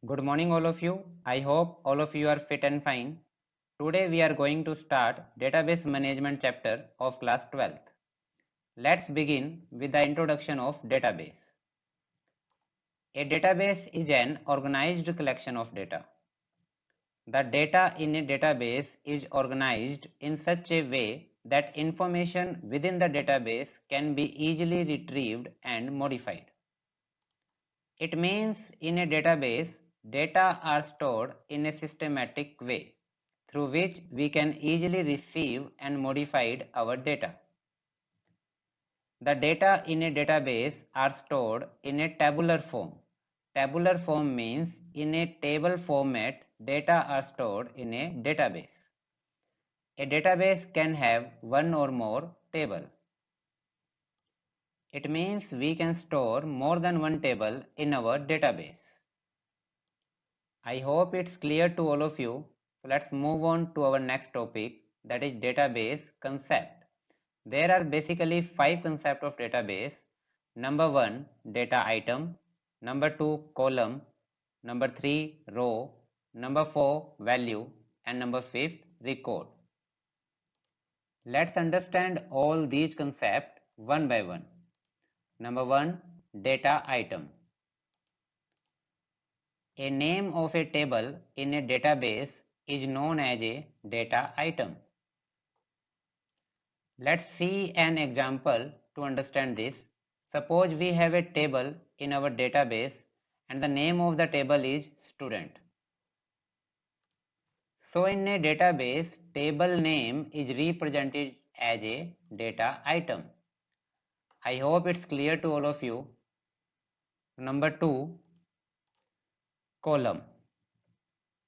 Good morning, all of you. I hope all of you are fit and fine. Today we are going to start database management chapter of class 12th. Let's begin with the introduction of database. A database is an organized collection of data. The data in a database is organized in such a way that information within the database can be easily retrieved and modified. It means in a database, data are stored in a systematic way through which we can easily receive and modify our data. The data in a database are stored in a tabular form. Tabular form means in a table format, data are stored in a database. A database can have one or more table. It means we can store more than one table in our database. I hope it's clear to all of you. So let's move on to our next topic, that is database concept. There are basically 5 concepts of database. Number 1, data item. Number 2, column. Number 3, row. Number 4, value. And number 5, record. Let's understand all these concepts one by one. Number 1, data item. A name of a table in a database is known as a data item. Let's see an example to understand this. Suppose we have a table in our database and the name of the table is student. So in a database, table name is represented as a data item. I hope it's clear to all of you. Number 2, column.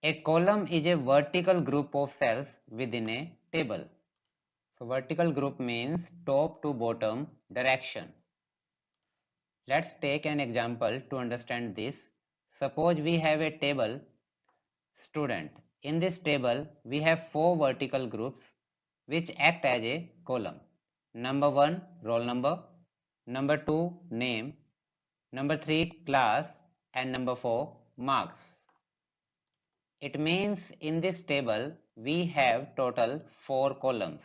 A column is a vertical group of cells within a table. So vertical group means top to bottom direction. Let's take an example to understand this. Suppose we have a table student. In this table, we have 4 vertical groups which act as a column. Number 1, roll number. Number 2, name. Number 3, class. And number 4, marks. It means in this table, we have total 4 columns.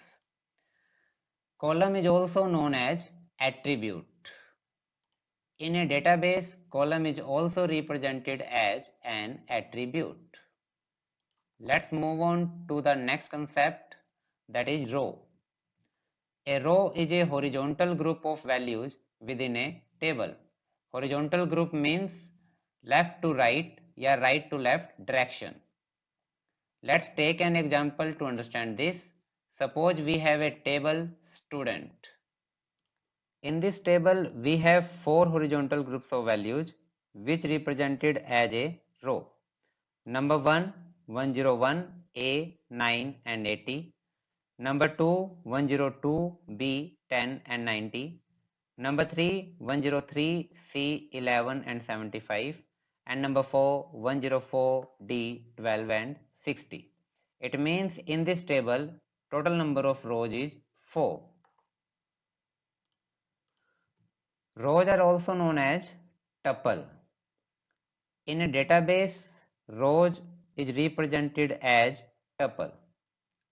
Column is also known as attribute. In a database, column is also represented as an attribute. Let's move on to the next concept, that is row. A row is a horizontal group of values within a table. Horizontal group means left to right or right to left direction. Let's take an example to understand this. Suppose we have a table student. In this table, we have 4 horizontal groups of values which represented as a row. Number 1, 101, A, 9 and 80. Number 2, 102, B, 10 and 90. Number 3, 103, C, 11 and 75. And number 4, 104, D, 12 and 60. It means in this table, total number of rows is 4. Rows are also known as tuple. In a database, rows is represented as tuple.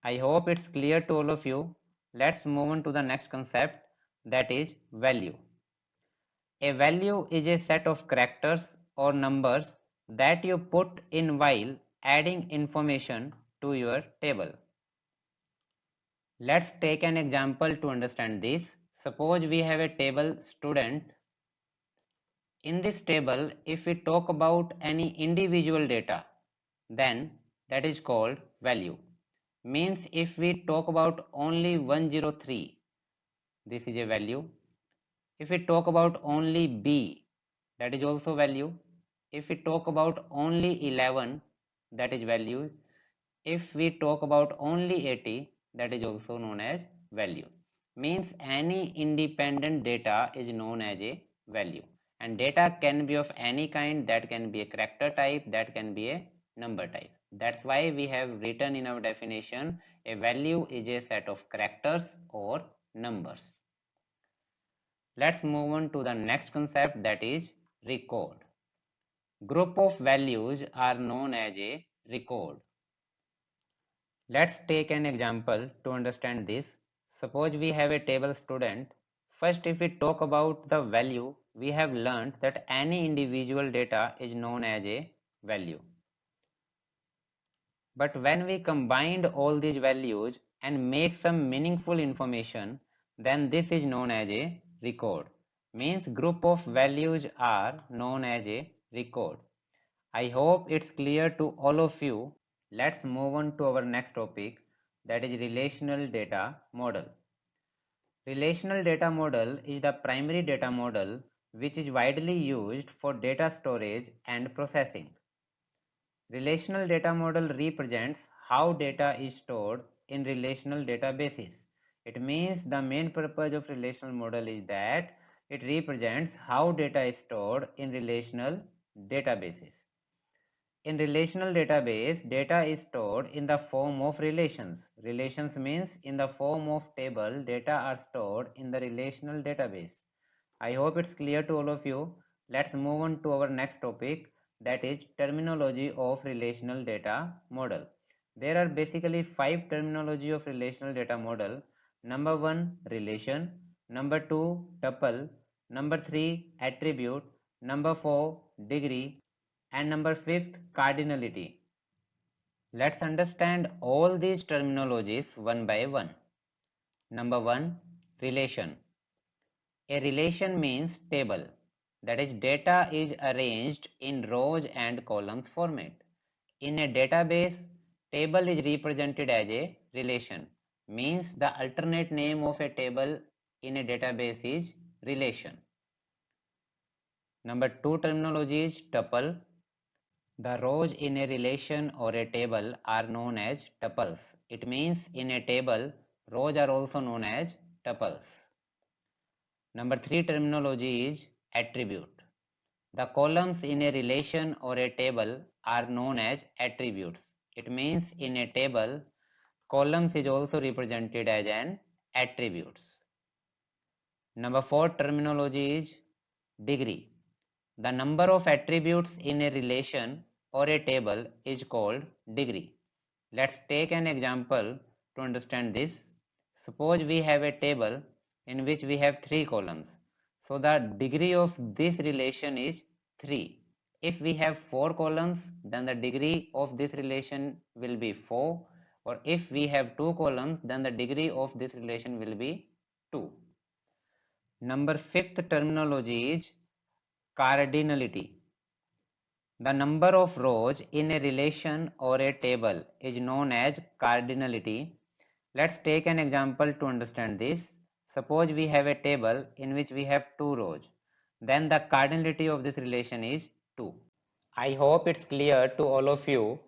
I hope it's clear to all of you. Let's move on to the next concept, that is value. A value is a set of characters or numbers that you put in while adding information to your table. Let's take an example to understand this. Suppose we have a table student. In this table, if we talk about any individual data, then that is called value. Means if we talk about only 103, this is a value. If we talk about only B, that is also value. If we talk about only 11, that is value. If we talk about only 80, that is also known as value. Means any independent data is known as a value. And data can be of any kind, that can be a character type, that can be a number type. That's why we have written in our definition, a value is a set of characters or numbers. Let's move on to the next concept, that is record. Group of values are known as a record. Let's take an example to understand this. Suppose we have a table student. First, if we talk about the value, we have learned that any individual data is known as a value. But when we combined all these values and make some meaningful information, then this is known as a record. Means group of values are known as a record. I hope it's clear to all of you. Let's move on to our next topic, that is relational data model. Relational data model is the primary data model which is widely used for data storage and processing. Relational data model represents how data is stored in relational databases. It means the main purpose of relational model is that it represents how data is stored in relational databases. In relational database, data is stored in the form of relations. Relations means in the form of table, data are stored in the relational database. I hope it's clear to all of you. Let's move on to our next topic, that is terminology of relational data model. There are basically 5 terminology of relational data model. Number 1, relation. Number 2, tuple. Number 3, attribute. Number 4, degree. And number 5th, cardinality. Let's understand all these terminologies one by one. Number 1, relation. A relation means table. That is, data is arranged in rows and columns format. In a database, table is represented as a relation. Means the alternate name of a table in a database is relation. Number 2 terminology is tuple. The rows in a relation or a table are known as tuples. It means in a table, rows are also known as tuples. Number 3 terminology is attribute. The columns in a relation or a table are known as attributes. It means in a table, columns is also represented as an attributes. Number 4 terminology is degree. The number of attributes in a relation or a table is called degree. Let's take an example to understand this. Suppose we have a table in which we have 3 columns. So the degree of this relation is 3. If we have 4 columns, then the degree of this relation will be 4. Or if we have 2 columns, then the degree of this relation will be 2. Number 5th terminology is cardinality. The number of rows in a relation or a table is known as cardinality. Let's take an example to understand this. Suppose we have a table in which we have 2 rows. Then the cardinality of this relation is 2. I hope it's clear to all of you.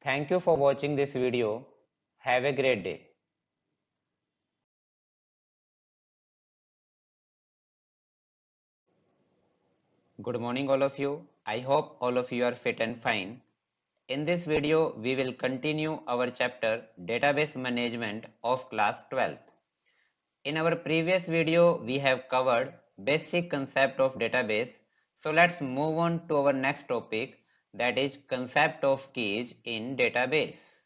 Thank you for watching this video. Have a great day. Good morning all of you. I hope all of you are fit and fine. In this video, we will continue our chapter Database Management of class 12th. In our previous video, we have covered basic concept of database. So let's move on to our next topic, that is concept of keys in database.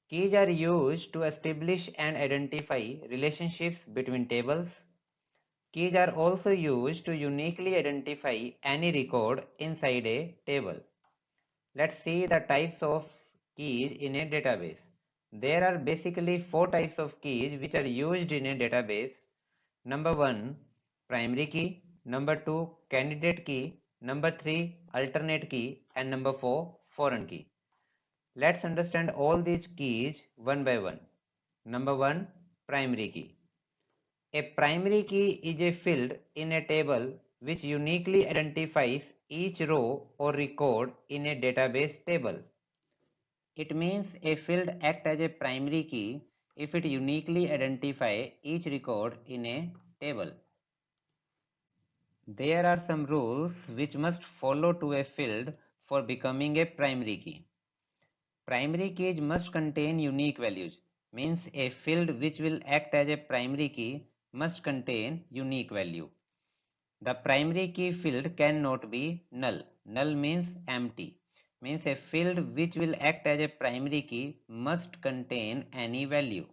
Keys are used to establish and identify relationships between tables. Keys are also used to uniquely identify any record inside a table. Let's see the types of keys in a database. There are basically 4 types of keys which are used in a database. Number 1, primary key. Number 2, candidate key. Number 3, alternate key. And number 4, foreign key. Let's understand all these keys one by one. Number 1, primary key. A primary key is a field in a table which uniquely identifies each row or record in a database table. It means a field acts as a primary key if it uniquely identifies each record in a table. There are some rules which must follow to a field for becoming a primary key. Primary keys must contain unique values. Means a field which will act as a primary key must contain unique value. The primary key field cannot be null. Null means empty. Means a field which will act as a primary key must contain any value.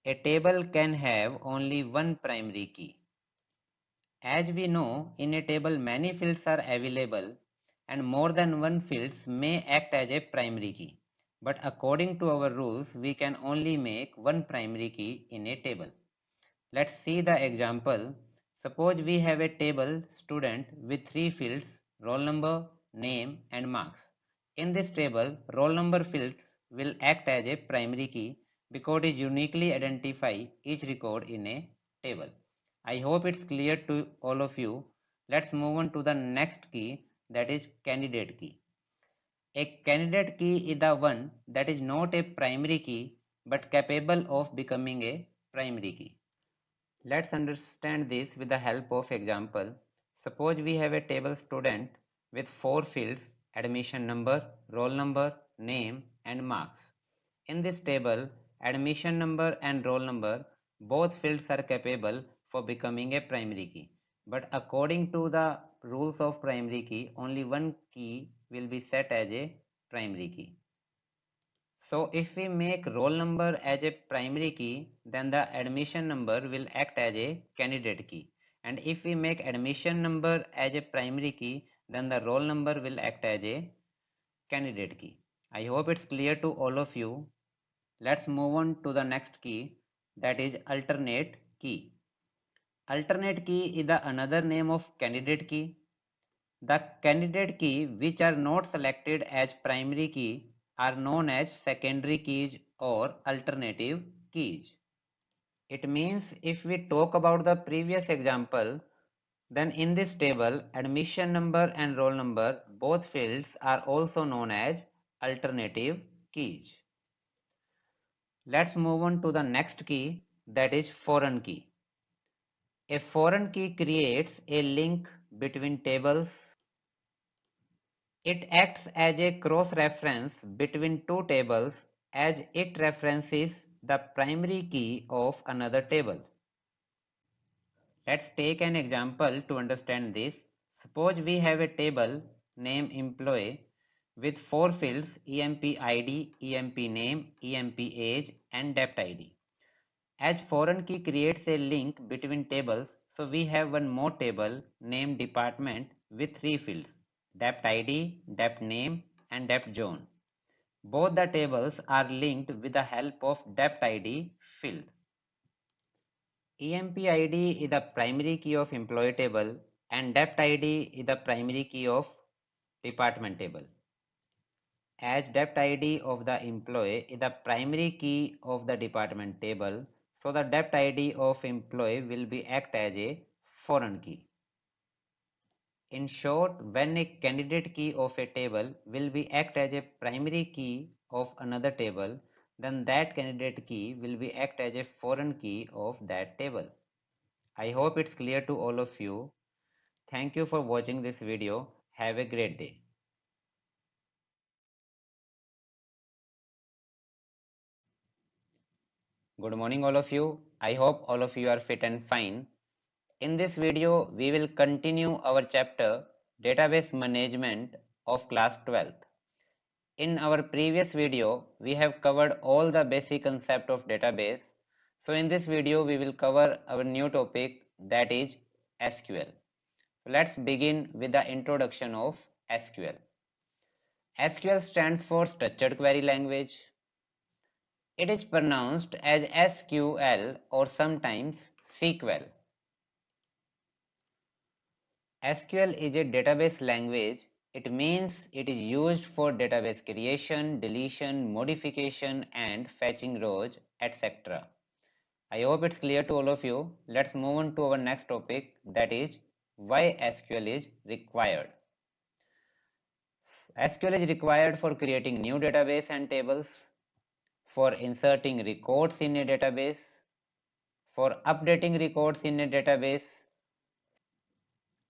A table can have only one primary key. As we know, in a table many fields are available and more than one fields may act as a primary key. But according to our rules, we can only make one primary key in a table. Let's see the example. Suppose we have a table student with three fields: roll number, name and marks. In this table, roll number field will act as a primary key because it uniquely identifies each record in a table. I hope it's clear to all of you. Let's move on to the next key, that is candidate key. A candidate key is the one that is not a primary key but capable of becoming a primary key. Let's understand this with the help of example. Suppose we have a table student with four fields: admission number, roll number, name and marks. In this table, admission number and roll number, both fields are capable for becoming a primary key. But according to the rules of primary key, only one key will be set as a primary key. So if we make roll number as a primary key, then the admission number will act as a candidate key. And if we make admission number as a primary key, then the roll number will act as a candidate key. I hope it's clear to all of you. Let's move on to the next key, that is alternate key. Alternate key is the another name of candidate key. The candidate key which are not selected as primary key are known as secondary keys or alternative keys. It means if we talk about the previous example, then in this table, admission number and roll number, both fields are also known as alternative keys. Let's move on to the next key, that is foreign key. A foreign key creates a link between tables. It acts as a cross-reference between two tables as it references the primary key of another table. Let's take an example to understand this. Suppose we have a table name employee with four fields: EMP ID, EMP name, EMP age and debt ID. As foreign key creates a link between tables, so we have one more table named department with three fields: debt ID, debt name and debt zone. Both the tables are linked with the help of debt ID field. EMP ID is the primary key of employee table and debt ID is the primary key of department table. As debt ID of the employee is the primary key of the department table, so the debt ID of employee will be act as a foreign key. In short, when a candidate key of a table will be act as a primary key of another table, then that candidate key will be act as a foreign key of that table. I hope it's clear to all of you. Thank you for watching this video. Have a great day. Good morning all of you. I hope all of you are fit and fine. In this video, we will continue our chapter Database Management of class 12th. In our previous video, we have covered all the basic concept of database. So in this video, we will cover our new topic, that is SQL. Let's begin with the introduction of SQL. SQL stands for Structured Query Language. It is pronounced as SQL or sometimes SQL. SQL is a database language. It means it is used for database creation, deletion, modification and fetching rows, etc. I hope it's clear to all of you. Let's move on to our next topic, that is why SQL is required. SQL is required for creating new database and tables, for inserting records in a database, for updating records in a database,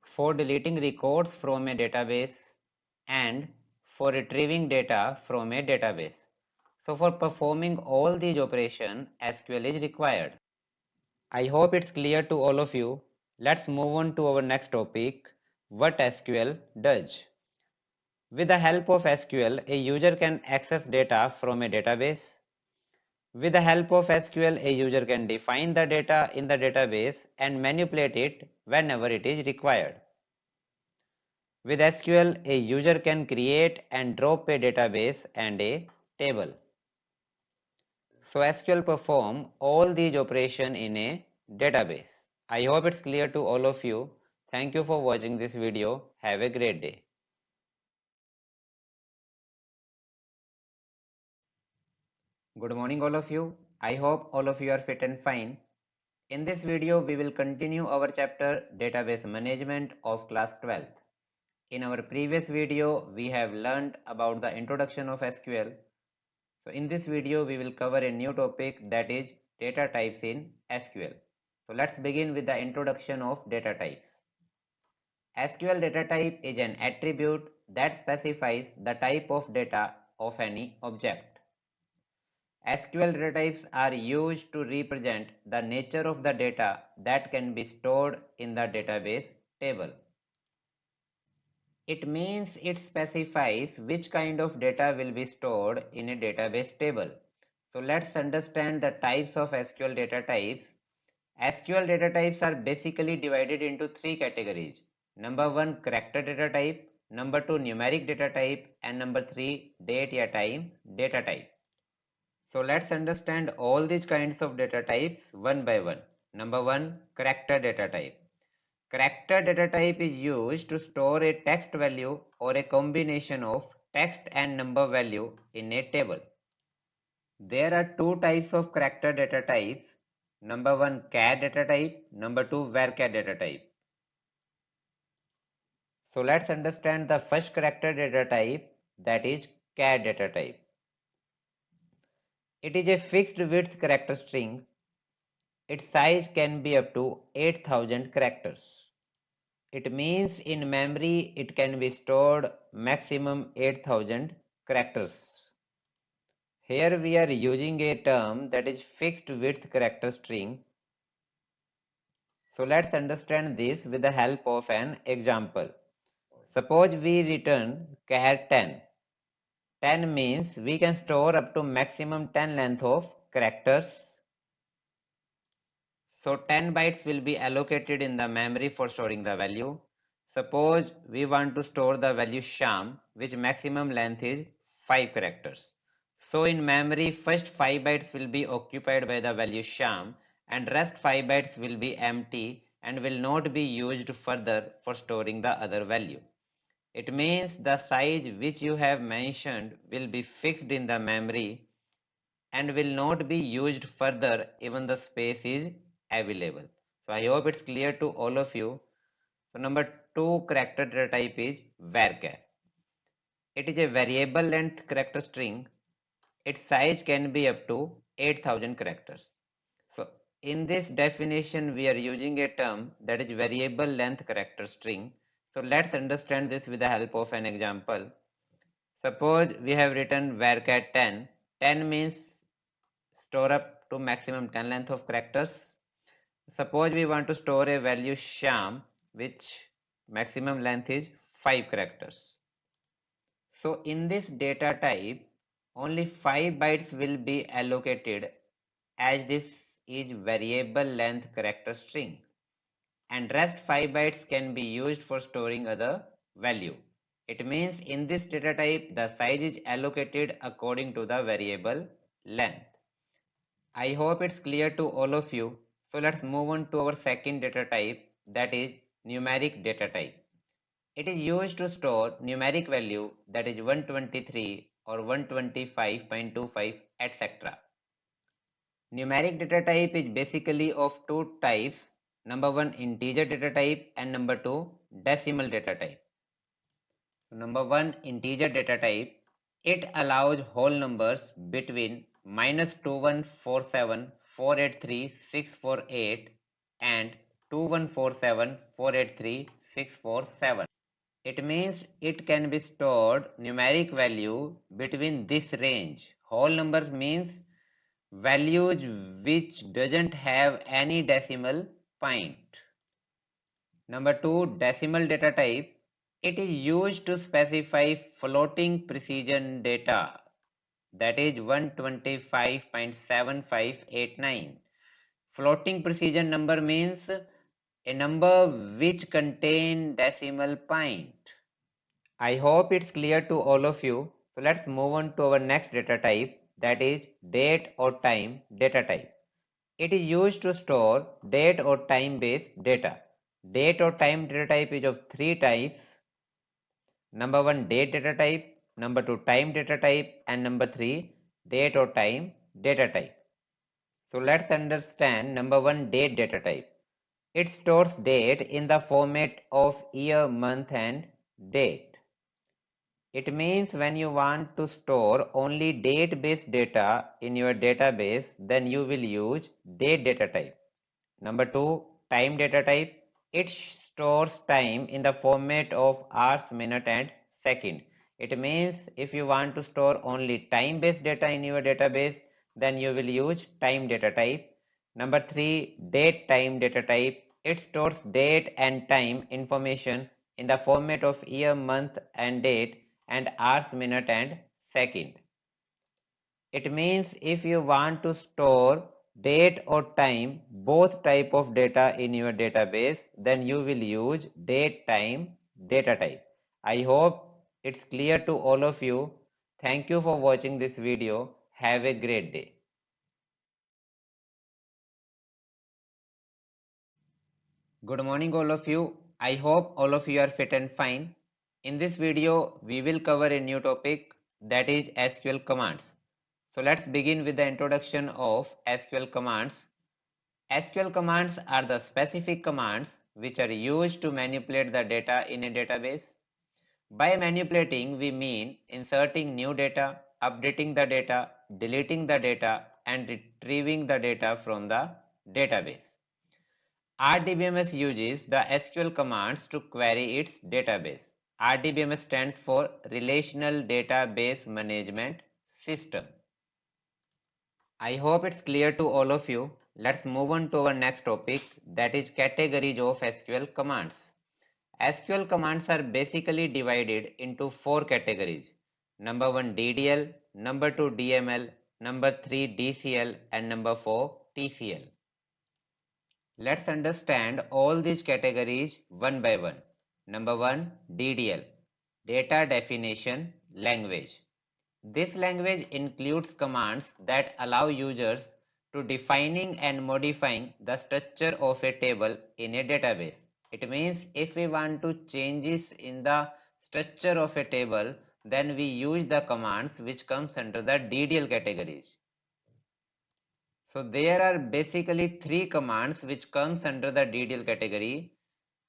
for deleting records from a database, and for retrieving data from a database. So for performing all these operations, SQL is required. I hope it's clear to all of you. Let's move on to our next topic, what SQL does. With the help of SQL, a user can access data from a database. With the help of SQL, a user can define the data in the database and manipulate it whenever it is required. With SQL, a user can create and drop a database and a table. So SQL perform all these operations in a database. I hope it's clear to all of you. Thank you for watching this video. Have a great day. Good morning all of you. I hope all of you are fit and fine. In this video, we will continue our chapter Database Management of class 12th. In our previous video, we have learned about the introduction of SQL. So in this video, we will cover a new topic, that is data types in SQL. So let's begin with the introduction of data types. SQL data type is an attribute that specifies the type of data of any object. SQL data types are used to represent the nature of the data that can be stored in the database table. It means it specifies which kind of data will be stored in a database table. So let's understand the types of SQL data types. SQL data types are basically divided into three categories. Number one, character data type. Number two, numeric data type. And number three, date or time data type. So let's understand all these kinds of data types one by one. Number one, character data type. Character data type is used to store a text value or a combination of text and number value in a table. There are two types of character data types. Number one, char data type. Number two, varchar data type. So let's understand the first character data type, that is char data type. It is a fixed width character string. Its size can be up to 8000 characters. It means in memory it can be stored maximum 8000 characters. Here we are using a term that is fixed width character string. So let's understand this with the help of an example. Suppose we return char 10. 10 means we can store up to maximum 10 length of characters. So 10 bytes will be allocated in the memory for storing the value. Suppose we want to store the value Sham, which maximum length is 5 characters. So in memory, first 5 bytes will be occupied by the value Sham and rest 5 bytes will be empty and will not be used further for storing the other value. It means the size which you have mentioned will be fixed in the memory and will not be used further even the space is available. So I hope it's clear to all of you. So number two character data type is varchar. It is a variable length character string. Its size can be up to 8000 characters. So in this definition we are using a term that is variable length character string. So let's understand this with the help of an example. Suppose we have written varchar 10. 10 means store up to maximum 10 length of characters. Suppose we want to store a value Sham, which maximum length is 5 characters. So in this data type, only 5 bytes will be allocated, as this is variable length character string, and rest 5 bytes can be used for storing other value. It means in this data type, the size is allocated according to the variable length. I hope it's clear to all of you. So let's move on to our second data type, that is numeric data type. It is used to store numeric value, that is 123 or 125.25 etc. Numeric data type is basically of two types. Number one, integer data type, and number two, decimal data type. Number one, integer data type. It allows whole numbers between -2147483648 and 2147483647. It means it can be stored numeric value between this range. Whole number means values which doesn't have any decimal point. Number 2, decimal data type. It is used to specify floating precision data, that is 125.7589. Floating precision number means a number which contain decimal point. I hope it's clear to all of you. So let's move on to our next data type, that is date or time data type. It is used to store date or time based data. Date or time data type is of three types. Number 1, date data type, number 2, time data type, and number 3, date or time data type. So let's understand number 1, date data type. It stores date in the format of year, month, and date. It means when you want to store only date-based data in your database, then you will use date data type. Number 2, time data type. It stores time in the format of hours, minute, and second. It means if you want to store only time-based data in your database, then you will use time data type. Number 3, date time data type. It stores date and time information in the format of year, month, and date, and hours, minute, and second. It means if you want to store date or time, both type of data in your database, then you will use date time data type. I hope it's clear to all of you. Thank you for watching this video. Have a great day. Good morning all of you. I hope all of you are fit and fine. In this video, we will cover a new topic, that is SQL commands. So let's begin with the introduction of SQL commands. SQL commands are the specific commands which are used to manipulate the data in a database. By manipulating, we mean inserting new data, updating the data, deleting the data, and retrieving the data from the database. RDBMS uses the SQL commands to query its database. RDBMS stands for Relational Database Management System. I hope it's clear to all of you. Let's move on to our next topic, that is categories of SQL commands. SQL commands are basically divided into four categories. Number 1, DDL, number 2, DML, number 3, DCL, and number 4, TCL. Let's understand all these categories one by one. Number 1, DDL, Data Definition Language. This language includes commands that allow users to defining and modifying the structure of a table in a database. It means if we want to changes in the structure of a table, then we use the commands which comes under the DDL categories. So there are basically three commands which comes under the DDL category.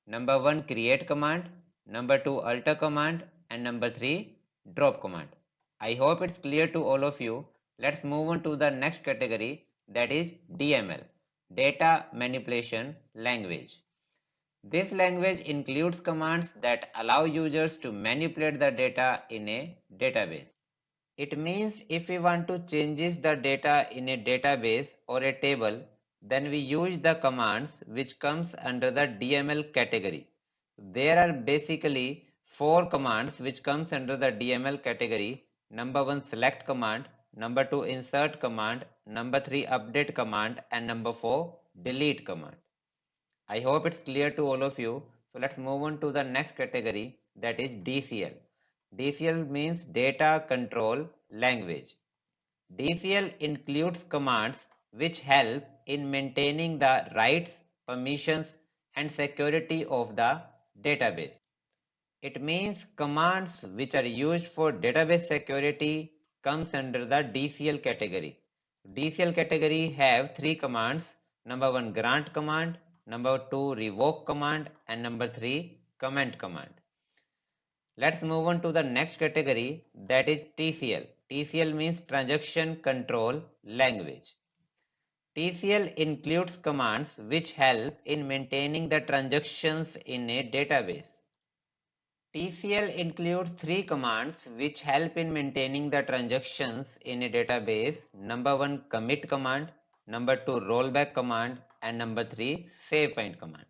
Number 1, create command, number 2, alter command, and number 3, drop command. I hope it's clear to all of you. Let's move on to the next category, that is DML, Data Manipulation Language. This language includes commands that allow users to manipulate the data in a database. It means if we want to changes the data in a database or a table, then we use the commands which comes under the DML category. There are basically four commands which comes under the DML category. Number 1, select command, number 2, insert command, number 3, update command, and number 4, delete command. I hope it's clear to all of you. So let's move on to the next category, that is DCL. DCL means Data Control Language. DCL includes commands which help in maintaining the rights, permissions, and security of the database. It means commands which are used for database security comes under the DCL category. DCL category have three commands. Number 1, grant command, number 2, revoke command, and number 3, comment command. Let's move on to the next category, that is TCL. TCL means transaction control language. TCL includes commands which help in maintaining the transactions in a database. TCL includes three commands which help in maintaining the transactions in a database. Number 1, commit command, number 2, rollback command, and number 3, save point command.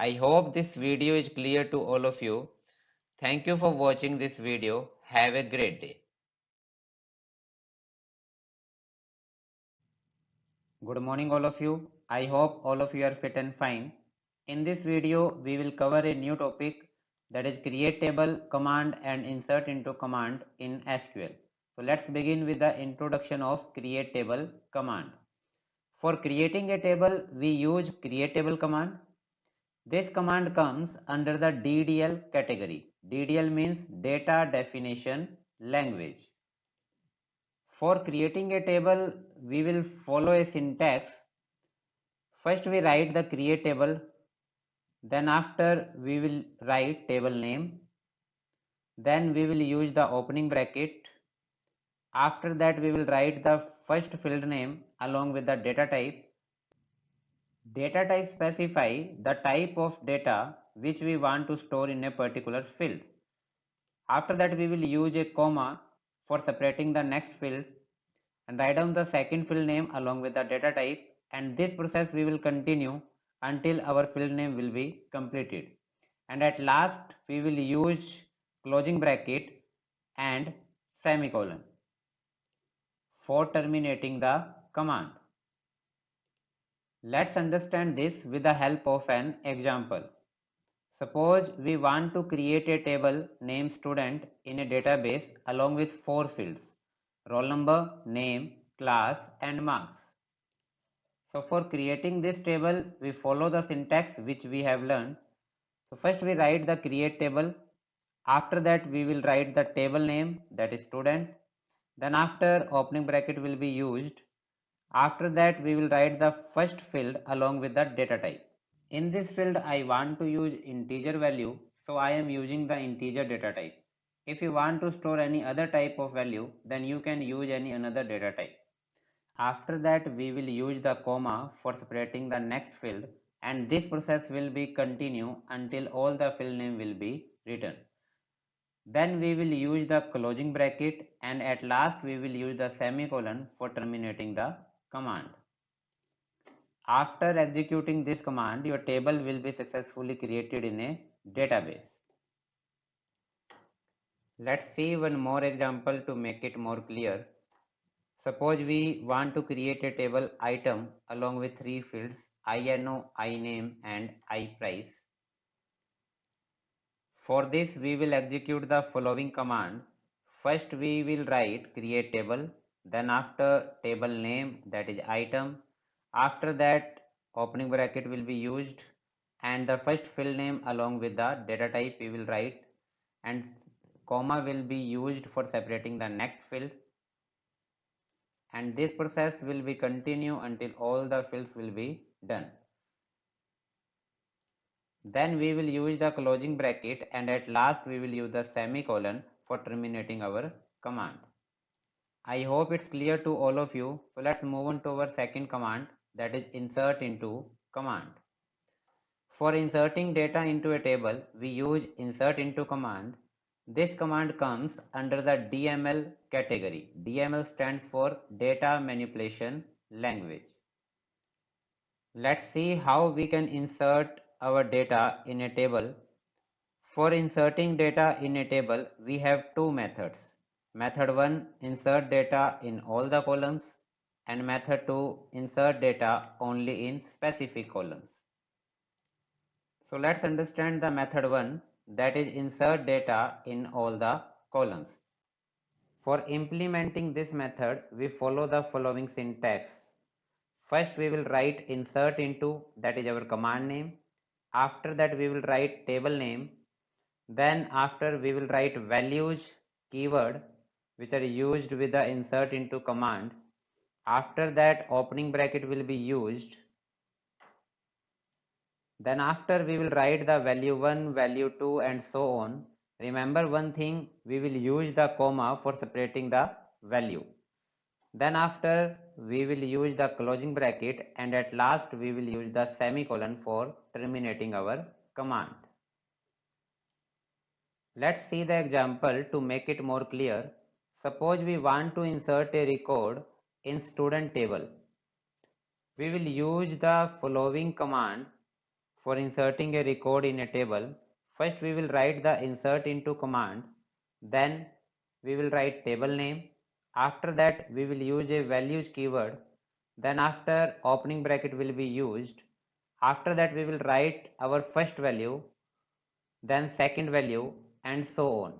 I hope this video is clear to all of you. Thank you for watching this video. Have a great day. Good morning all of you. I hope all of you are fit and fine. In this video, we will cover a new topic, that is create table command and insert into command in SQL. So let's begin with the introduction of create table command. For creating a table, we use create table command. This command comes under the DDL category. DDL means data definition language. For creating a table, we will follow a syntax. First we write the create table, then after we will write table name, then we will use the opening bracket. After that we will write the first field name along with the data type. Data type specify the type of data which we want to store in a particular field. After that we will use a comma for separating the next field and write down the second field name along with the data type, and this process we will continue until our field name will be completed. And at last we will use closing bracket and semicolon for terminating the command. Let's understand this with the help of an example. Suppose we want to create a table named student in a database along with 4 fields: roll number, name, class and marks. So for creating this table, we follow the syntax which we have learned. So first we write the create table. After that we will write the table name, that is student. Then after opening bracket will be used. After that we will write the first field along with the data type. In this field I want to use integer value, so I am using the integer data type. If you want to store any other type of value, then you can use any another data type. After that we will use the comma for separating the next field, and this process will be continue until all the field name will be written. Then we will use the closing bracket, and at last we will use the semicolon for terminating the command. After executing this command, your table will be successfully created in a database. Let's see one more example to make it more clear. Suppose we want to create a table item along with 3 fields: INO, INAME and IPrice. For this we will execute the following command. First we will write create table, then after table name, that is item. After that opening bracket will be used and the first field name along with the data type we will write, and comma will be used for separating the next field, and this process will be continue until all the fields will be done. Then we will use the closing bracket, and at last we will use the semicolon for terminating our command. I hope it's clear to all of you. So let's move on to our second command, that is insert into command. For inserting data into a table, we use insert into command. This command comes under the DML category. DML stands for data manipulation language. Let's see how we can insert our data in a table. For inserting data in a table, we have two methods. Method 1, insert data in all the columns, and method 2, insert data only in specific columns. So let's understand the method 1, that is insert data in all the columns. For implementing this method, we follow the following syntax. First we will write insert into, that is our command name. After that we will write table name. Then after we will write values keyword which are used with the insert into command. After that opening bracket will be used. Then after we will write the value 1, value 2 and so on. Remember one thing, we will use the comma for separating the value. Then after we will use the closing bracket, and at last we will use the semicolon for terminating our command. Let's see the example to make it more clear. Suppose we want to insert a record in student table. We will use the following command. for inserting a record in a table, first we will write the insert into command, then we will write table name. After that we will use a values keyword, then after opening bracket will be used. After that we will write our first value, then second value, and so on.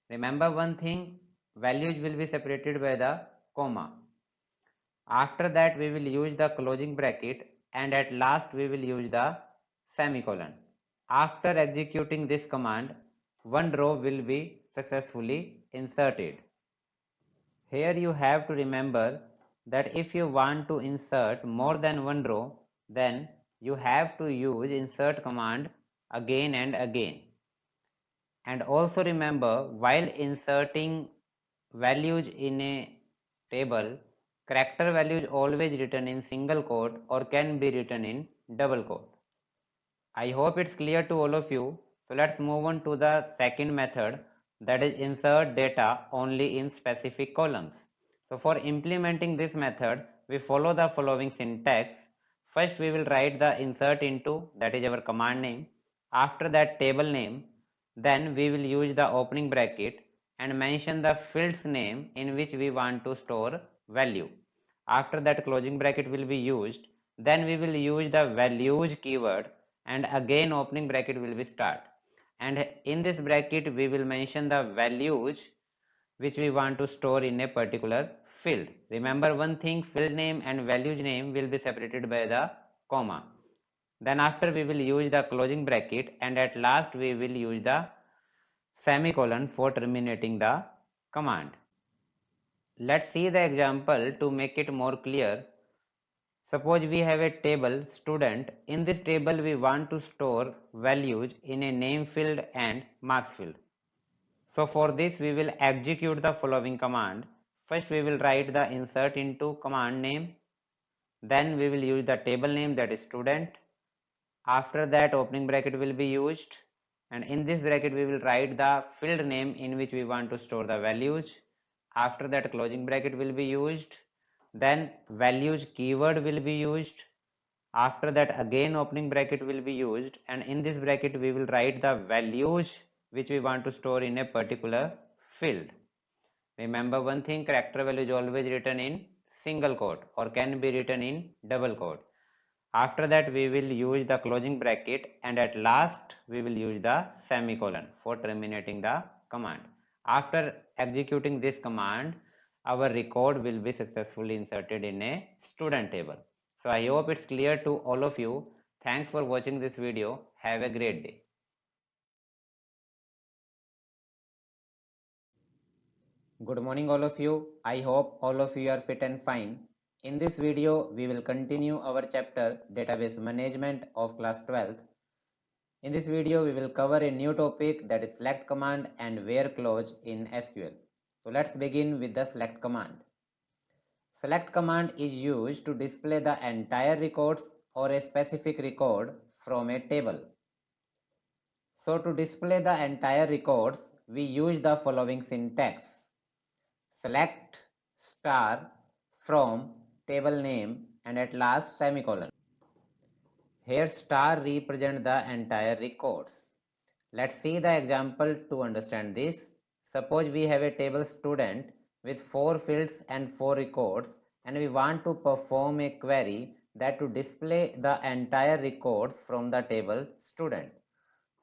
Remember one thing, values will be separated by the comma. After that we will use the closing bracket, and at last we will use the semicolon. After executing this command, one row will be successfully inserted. Here you have to remember that if you want to insert more than one row, then you have to use insert command again and again. And also remember, while inserting values in a table, character value is always written in single quote or can be written in double quote. I hope it's clear to all of you. So let's move on to the second method, that is insert data only in specific columns. So for implementing this method, we follow the following syntax. First we will write the insert into, that is our command name. After that table name, then we will use the opening bracket and mention the field's name in which we want to store value. After that closing bracket will be used, then we will use the values keyword, and again opening bracket will be start, and in this bracket we will mention the values which we want to store in a particular field. Remember one thing, field name and values name will be separated by the comma. Then after we will use the closing bracket, and at last we will use the semicolon for terminating the command. Let's see the example to make it more clear. Suppose we have a table student. In this table we want to store values in a name field and marks field. So for this we will execute the following command. First we will write the insert into command name. Then we will use the table name, that is student. After that opening bracket will be used, and in this bracket we will write the field name in which we want to store the values. After that closing bracket will be used, then values keyword will be used. After that again opening bracket will be used, and in this bracket we will write the values which we want to store in a particular field. Remember one thing, character value is always written in single quote or can be written in double quote. After that we will use the closing bracket, and at last we will use the semicolon for terminating the command. After executing this command, our record will be successfully inserted in a student table. So I hope it's clear to all of you. Thanks for watching this video. Have a great day. Good morning all of you. I hope all of you are fit and fine. In this video, we will continue our chapter Database Management of class 12th. In this video, we will cover a new topic, that is select command and where clause in SQL. So let's begin with the select command. Select command is used to display the entire records or a specific record from a table. So to display the entire records, we use the following syntax. Select star from table name and at last semicolon. Here star represent the entire records. Let's see the example to understand this. Suppose we have a table student with 4 fields and 4 records, and we want to perform a query that to display the entire records from the table student.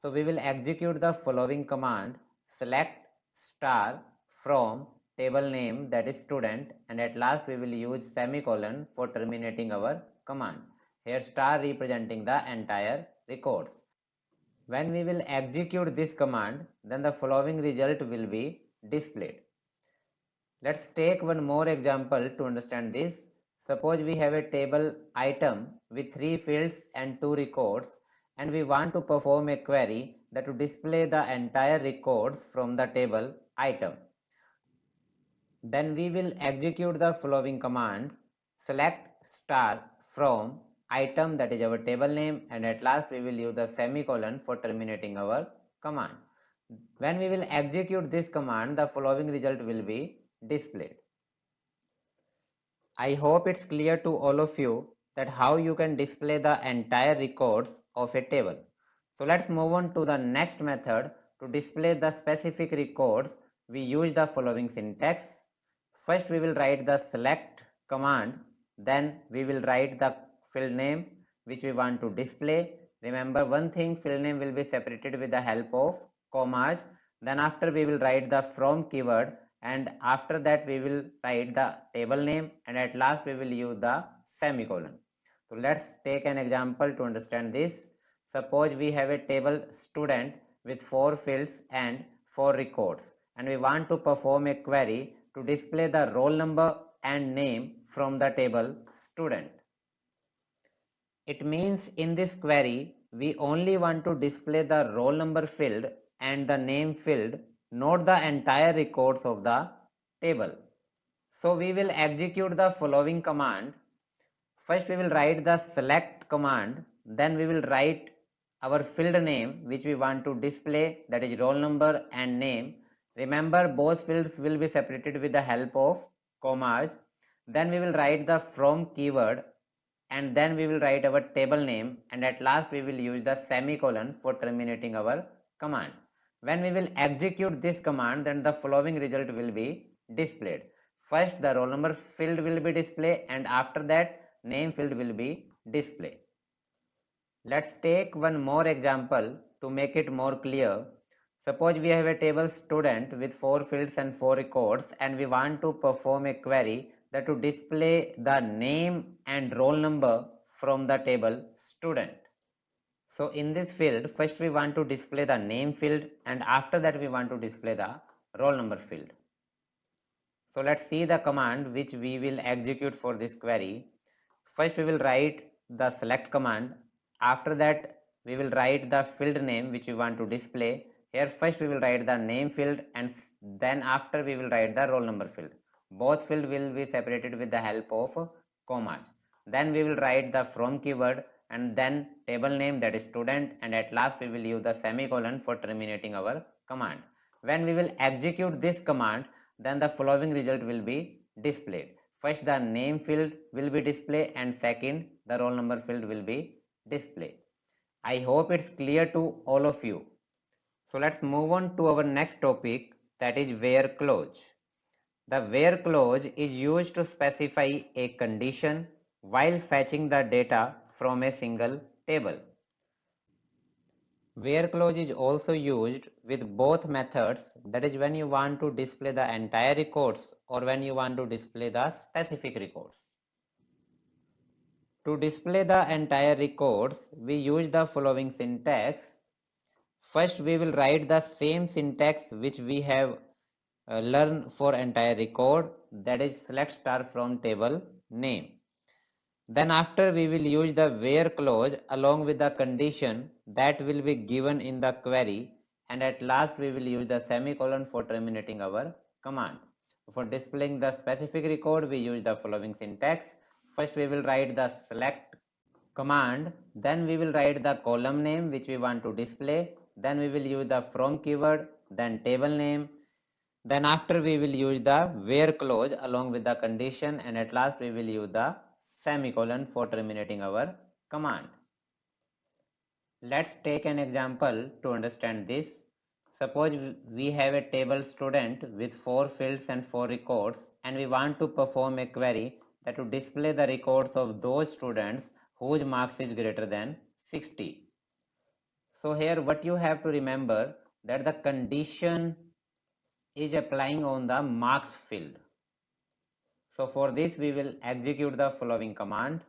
So we will execute the following command, select star from table name, that is student, and at last we will use semicolon for terminating our command. Here star representing the entire records. When we will execute this command, then the following result will be displayed. Let's take one more example to understand this. Suppose we have a table item with 3 fields and 2 records, and we want to perform a query that to display the entire records from the table item. Then we will execute the following command, select star from item, that is our table name, and at last we will use the semicolon for terminating our command. When we will execute this command, the following result will be displayed. I hope it's clear to all of you. that how you can display the entire records of a table. So let's move on to the next method. To display the specific records, we use the following syntax. First we will write the select command, then we will write the field name which we want to display. Remember one thing, field name will be separated with the help of commas. Then after we will write the from keyword, and after that we will write the table name, and at last we will use the semicolon. So let's take an example to understand this. Suppose we have a table student with 4 fields and 4 records, and we want to perform a query to display the roll number and name from the table student. It means in this query, we only want to display the roll number field and the name field, not the entire records of the table. So we will execute the following command. First we will write the select command, then we will write our field name which we want to display, that is roll number and name. Remember both fields will be separated with the help of commas. Then we will write the from keyword, and then we will write our table name, and at last we will use the semicolon for terminating our command. When we will execute this command, then the following result will be displayed. First the roll number field will be displayed, and after that name field will be displayed. Let's take one more example to make it more clear. Suppose we have a table student with 4 fields and 4 records, and we want to perform a query that to display the name and roll number from the table student. So in this field, first we want to display the name field, and after that we want to display the roll number field. So let's see the command which we will execute for this query. First we will write the select command. After that we will write the field name which we want to display. Here first we will write the name field, and then after we will write the roll number field. Both field will be separated with the help of commas. Then we will write the from keyword, and then table name, that is student, and at last we will use the semicolon for terminating our command. When we will execute this command, then the following result will be displayed. First the name field will be displayed, and second the roll number field will be displayed. I hope it's clear to all of you. So let's move on to our next topic, that is where clause. The where clause is used to specify a condition while fetching the data from a single table. Where clause is also used with both methods, that is when you want to display the entire records or when you want to display the specific records. To display the entire records, we use the following syntax. First we will write the same syntax which we have learned for entire record, that is select star from table name. Then after we will use the where clause along with the condition that will be given in the query, and at last we will use the semicolon for terminating our command. For displaying the specific record, we use the following syntax. First we will write the select command, then we will write the column name which we want to display, then we will use the from keyword, then table name, then after we will use the where clause along with the condition, and at last we will use the semicolon for terminating our command. Let's take an example to understand this. Suppose we have a table student with 4 fields and 4 records, and we want to perform a query that to display the records of those students whose marks is greater than 60. So here what you have to remember, that the condition is applying on the marks field. So for this we will execute the following command.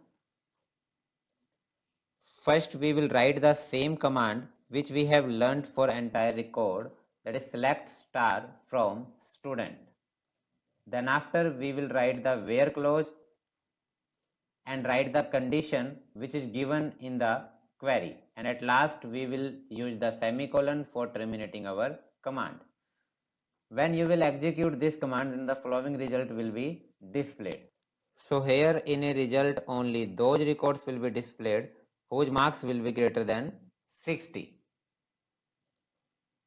First we will write the same command which we have learned for entire record, that is select star from student. Then after we will write the where clause and write the condition which is given in the query, and at last we will use the semicolon for terminating our command. When you will execute this command, then the following result will be displayed. So here in a result only those records will be displayed whose marks will be greater than 60.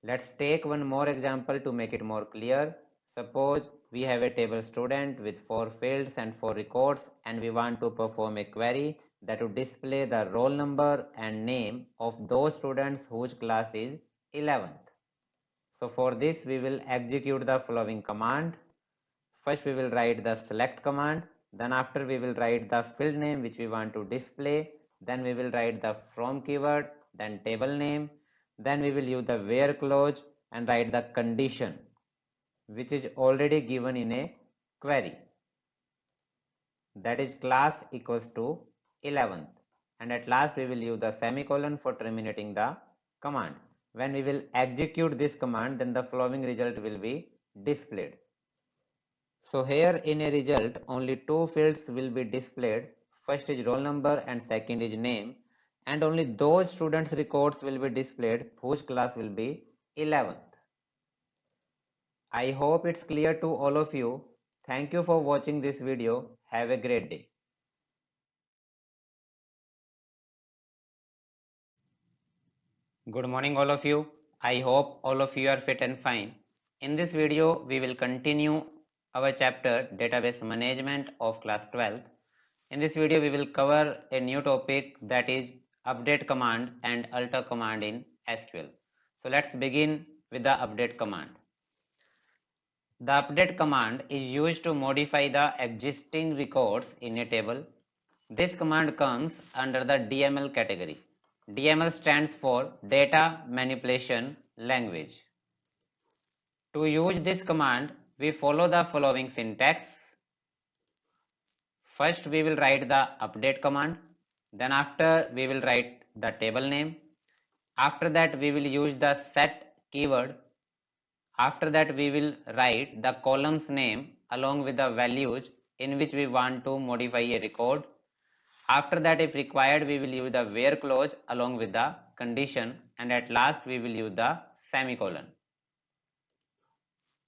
Let's take one more example to make it more clear. Suppose we have a table student with 4 fields and 4 records, and we want to perform a query that would display the roll number and name of those students whose class is 11th. So for this we will execute the following command. First we will write the select command, then after we will write the field name which we want to display, then we will write the from keyword, then table name, then we will use the where clause and write the condition which is already given in a query, that is class equals to 11th, and at last we will use the semicolon for terminating the command. When we will execute this command, then the following result will be displayed. So here in a result only two fields will be displayed. First is roll number and second is name, and only those students records will be displayed whose class will be 11th. I hope it's clear to all of you. Thank you for watching this video. Have a great day. Good morning all of you. I hope all of you are fit and fine. In this video, we will continue our chapter Database Management of class 12th. In this video, we will cover a new topic, that is update command and alter command in SQL. So let's begin with the update command. The update command is used to modify the existing records in a table. This command comes under the DML category. DML stands for Data Manipulation Language. To use this command, we follow the following syntax. First, we will write the update command. Then after, we will write the table name. After that, we will use the set keyword. After that, we will write the column's name along with the values in which we want to modify a record. After that, if required, we will use the where clause along with the condition, and at last we will use the semicolon.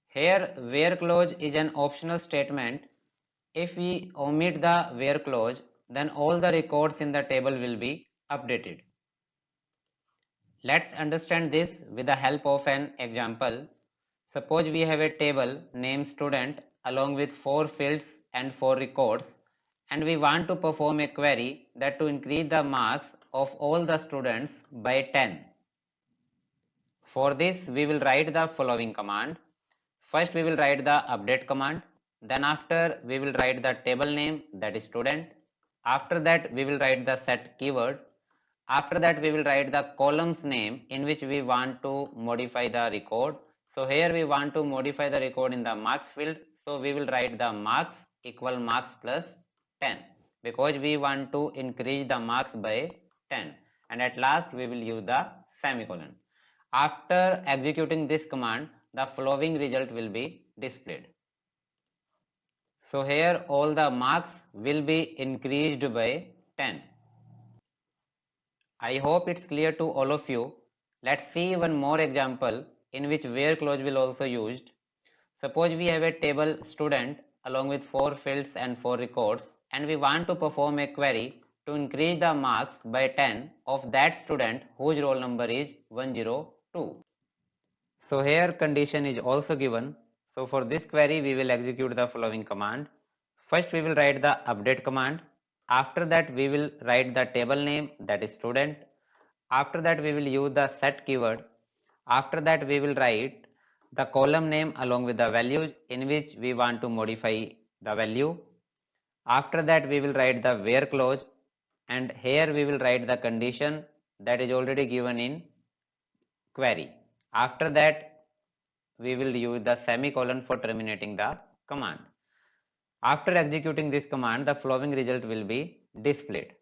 Here, where clause is an optional statement. If we omit the where clause, then all the records in the table will be updated. Let's understand this with the help of an example. Suppose we have a table named student along with 4 fields and 4 records, and we want to perform a query that to increase the marks of all the students by 10. For this, we will write the following command. First, we will write the update command. Then after, we will write the table name, that is student. After that, we will write the set keyword. After that, we will write the column's name in which we want to modify the record. So here we want to modify the record in the marks field. So we will write the marks equal marks plus 10, because we want to increase the marks by 10. And at last, we will use the semicolon. After executing this command, the following result will be displayed. So here all the marks will be increased by 10. I hope it's clear to all of you. Let's see one more example in which where clause will also used. Suppose we have a table student along with 4 fields and 4 records, and we want to perform a query to increase the marks by 10 of that student whose roll number is 102. So here condition is also given. So for this query, we will execute the following command. First, we will write the update command. After that, we will write the table name, that is student. After that, we will use the set keyword. After that, we will write the column name along with the values in which we want to modify the value. After that, we will write the where clause, and here we will write the condition that is already given in query. After that, we will use the semicolon for terminating the command. After executing this command, the following result will be displayed.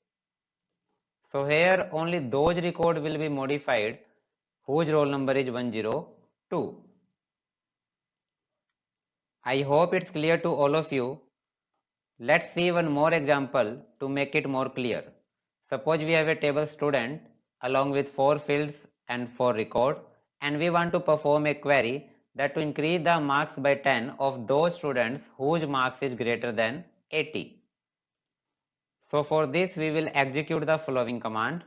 So here only those record will be modified whose roll number is 102. I hope it's clear to all of you. Let's see one more example to make it more clear. Suppose we have a table student along with 4 fields and 4 record, and we want to perform a query that to increase the marks by 10 of those students whose marks is greater than 80. So for this, we will execute the following command.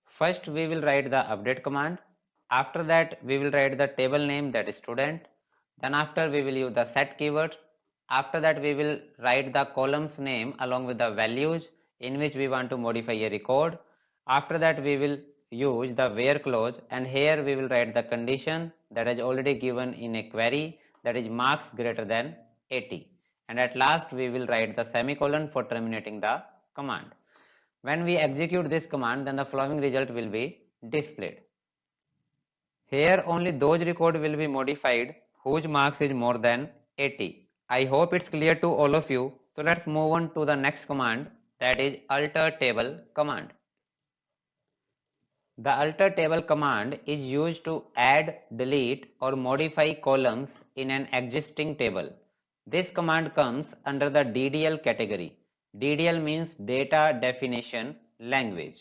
First, we will write the update command. After that, we will write the table name, that is student. Then after we will use the set keyword. After that we will write the column's name along with the values in which we want to modify a record. After that we will use the where clause, and here we will write the condition that is already given in a query, that is marks greater than 80. And at last we will write the semicolon for terminating the command. When we execute this command, then the following result will be displayed. Here only those records will be modified whose marks is more than 80. I hope it's clear to all of you. So let's move on to the next command, that is alter table command. The alter table command is used to add, delete or modify columns in an existing table. This command comes under the DDL category. DDL means data definition language.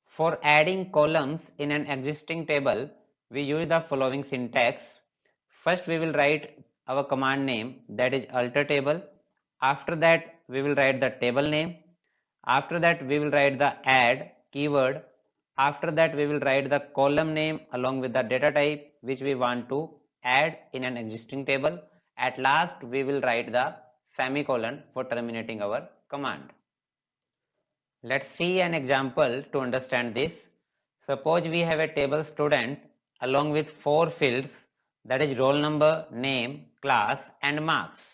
For adding columns in an existing table, we use the following syntax. First we will write our command name, that is alter table. After that we will write the table name. After that we will write the add keyword. After that we will write the column name along with the data type which we want to add in an existing table. At last we will write the semicolon for terminating our command. Let's see an example to understand this. Suppose we have a table student along with 4 fields, that is roll number, name, class and marks.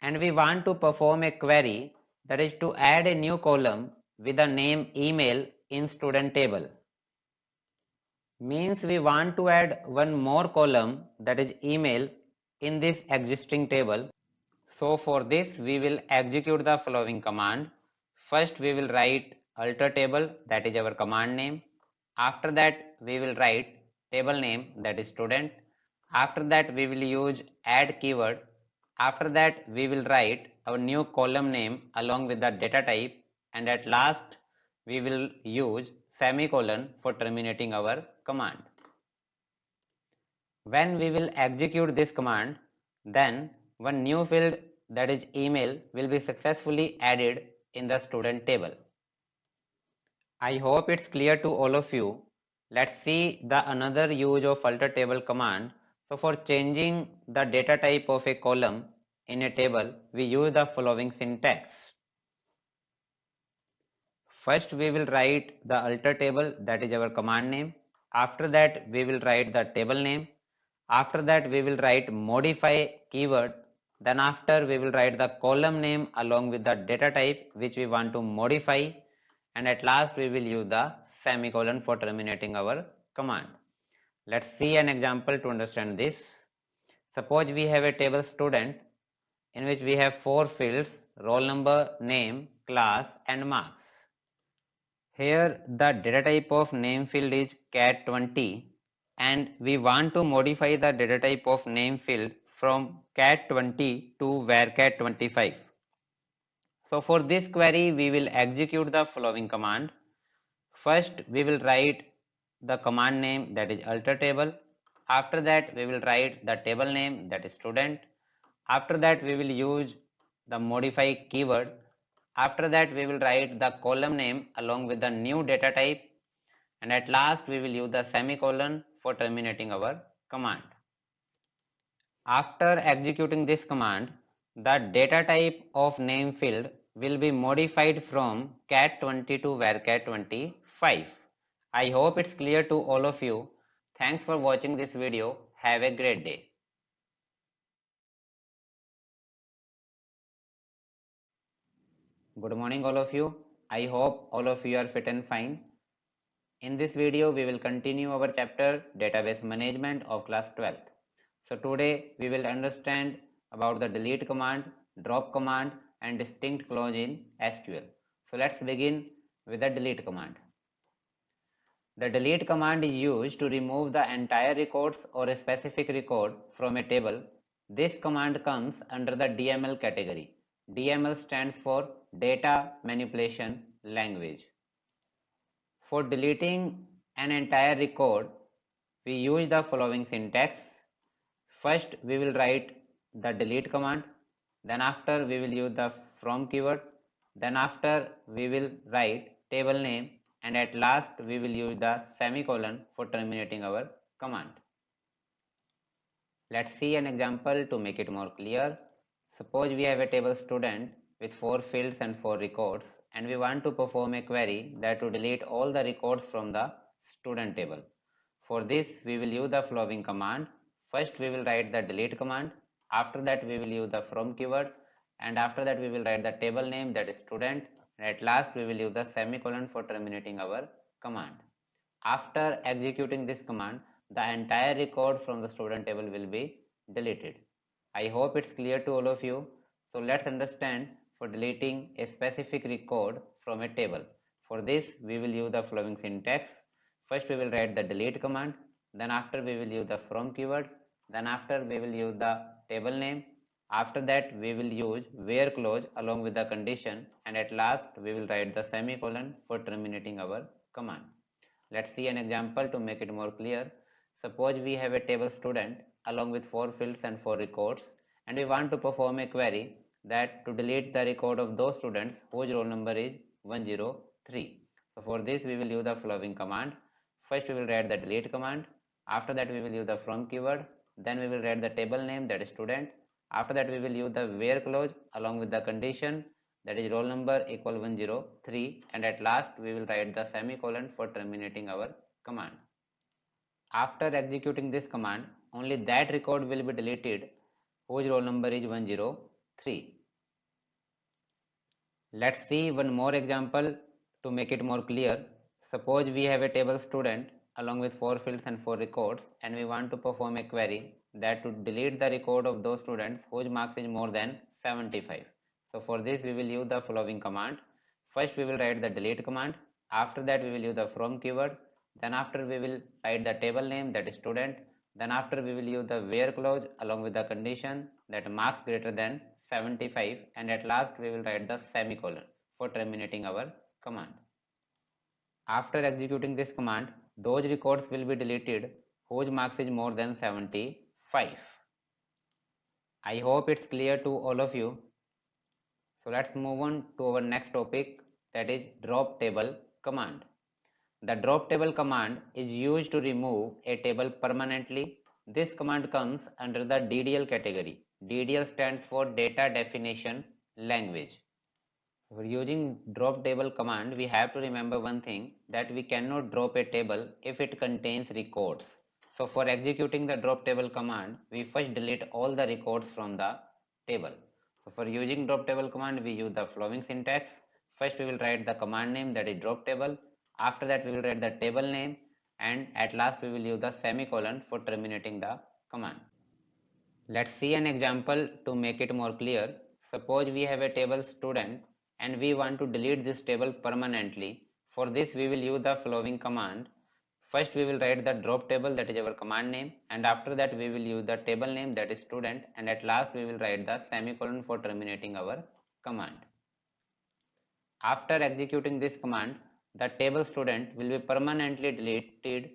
And we want to perform a query, that is to add a new column with the name email in student table. Means we want to add one more column, that is email, in this existing table. So for this we will execute the following command. First we will write alter table, that is our command name. After that we will write table name, that is student. After that we will use add keyword. After that we will write our new column name along with the data type, and at last we will use semicolon for terminating our command. When we will execute this command, then one new field, that is email, will be successfully added in the student table. I hope it's clear to all of you. Let's see the another use of alter table command. So for changing the data type of a column in a table, we use the following syntax. First we will write the alter table, that is our command name. After that we will write the table name. After that we will write modify keyword. Then after we will write the column name along with the data type which we want to modify, and at last we will use the semicolon for terminating our command. Let's see an example to understand this. Suppose we have a table student in which we have 4 fields: roll number, name, class and marks. Here the data type of name field is cat20, and we want to modify the data type of name field from cat20 to varcat25. So for this query we will execute the following command. First we will write the command name, that is alter table. After that we will write the table name, that is student. After that we will use the modify keyword. After that we will write the column name along with the new data type, and at last we will use the semicolon for terminating our command. After executing this command, the data type of name field will be modified from cat20 to varcat25. I hope it's clear to all of you. Thanks for watching this video. Have a great day. Good morning all of you. I hope all of you are fit and fine. In this video, we will continue our chapter Database Management of class 12th. So today we will understand about the delete command, drop command and distinct clause in SQL. So let's begin with the delete command. The delete command is used to remove the entire records or a specific record from a table. This command comes under the DML category. DML stands for Data Manipulation Language. For deleting an entire record, we use the following syntax. First, we will write the delete command. Then after, we will use the from keyword. Then after, we will write table name. And at last, we will use the semicolon for terminating our command. Let's see an example to make it more clear. Suppose we have a table student with 4 fields and 4 records, and we want to perform a query that will delete all the records from the student table. For this, we will use the following command. First, we will write the delete command. After that, we will use the from keyword, and after that, we will write the table name, that is student, and at last, we will use the semicolon for terminating our command. After executing this command, the entire record from the student table will be deleted. I hope it's clear to all of you. So let's understand for deleting a specific record from a table. For this, we will use the following syntax. First, we will write the delete command. Then after, we will use the from keyword. Then after, we will use the table name. After that, we will use where clause along with the condition. And at last, we will write the semicolon for terminating our command. Let's see an example to make it more clear. Suppose we have a table student along with 4 fields and 4 records, and we want to perform a query that to delete the record of those students whose roll number is 103. So for this we will use the following command. First we will write the delete command. After that we will use the from keyword. Then we will write the table name, that is student. After that we will use the where clause along with the condition, that is roll number equal 103, and at last we will write the semicolon for terminating our command. After executing this command, only that record will be deleted whose roll number is 103. Let's see one more example to make it more clear. Suppose we have a table student along with 4 fields and 4 records, and we want to perform a query that to delete the record of those students whose marks is more than 75. So for this we will use the following command. First we will write the delete command. After that we will use the from keyword. Then after we will write the table name, that is student. Then after we will use the where clause along with the condition that marks greater than 75, and at last we will write the semicolon for terminating our command. After executing this command, those records will be deleted whose marks is more than 75. I hope it's clear to all of you. So let's move on to our next topic, that is drop table command. The drop table command is used to remove a table permanently. This command comes under the DDL category. DDL stands for data definition language. For using drop table command, we have to remember one thing, that we cannot drop a table if it contains records. So for executing the drop table command, we first delete all the records from the table. So for using drop table command, we use the following syntax. First we will write the command name, that is drop table. After that we will write the table name, and at last we will use the semicolon for terminating the command. Let's see an example to make it more clear. Suppose we have a table student and we want to delete this table permanently. For this we will use the following command. First we will write the drop table, that is our command name, and after that we will use the table name, that is student, and at last we will write the semicolon for terminating our command. After executing this command, the table student will be permanently deleted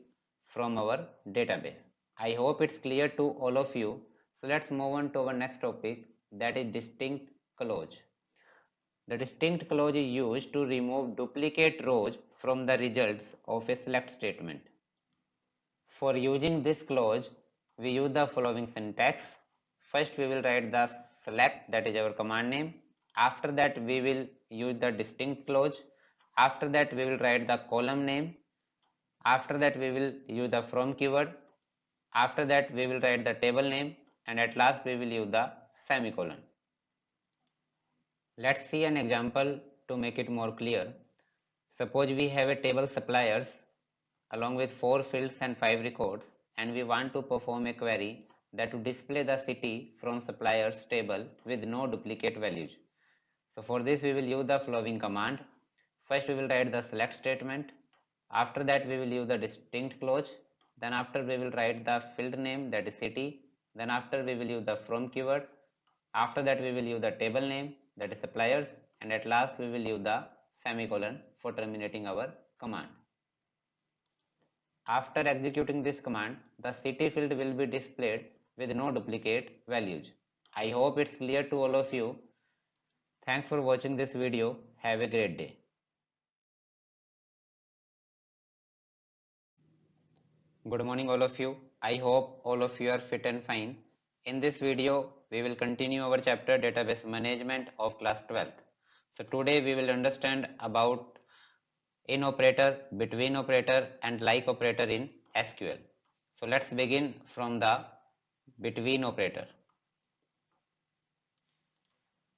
from our database. I hope it's clear to all of you. So let's move on to our next topic, that is distinct clause. The distinct clause is used to remove duplicate rows from the results of a select statement. For using this clause, we use the following syntax. First we will write the select, that is our command name. After that we will use the distinct clause. After that we will write the column name. After that we will use the from keyword. After that we will write the table name, and at last we will use the semicolon. Let's see an example to make it more clear. Suppose we have a table suppliers along with 4 fields and 5 records, and we want to perform a query that to display the city from suppliers table with no duplicate values. So for this we will use the following command. First we will write the select statement. After that we will use the distinct clause. Then after we will write the field name, that is city. Then after we will use the from keyword. After that we will use the table name, that is suppliers, and at last we will use the semicolon for terminating our command. After executing this command, the city field will be displayed with no duplicate values. I hope it's clear to all of you. Thanks for watching this video. Have a great day. Good morning all of you. I hope all of you are fit and fine. In this video, we will continue our chapter database management of class 12th. So today we will understand about in operator, between operator and like operator in SQL. So let's begin from the between operator.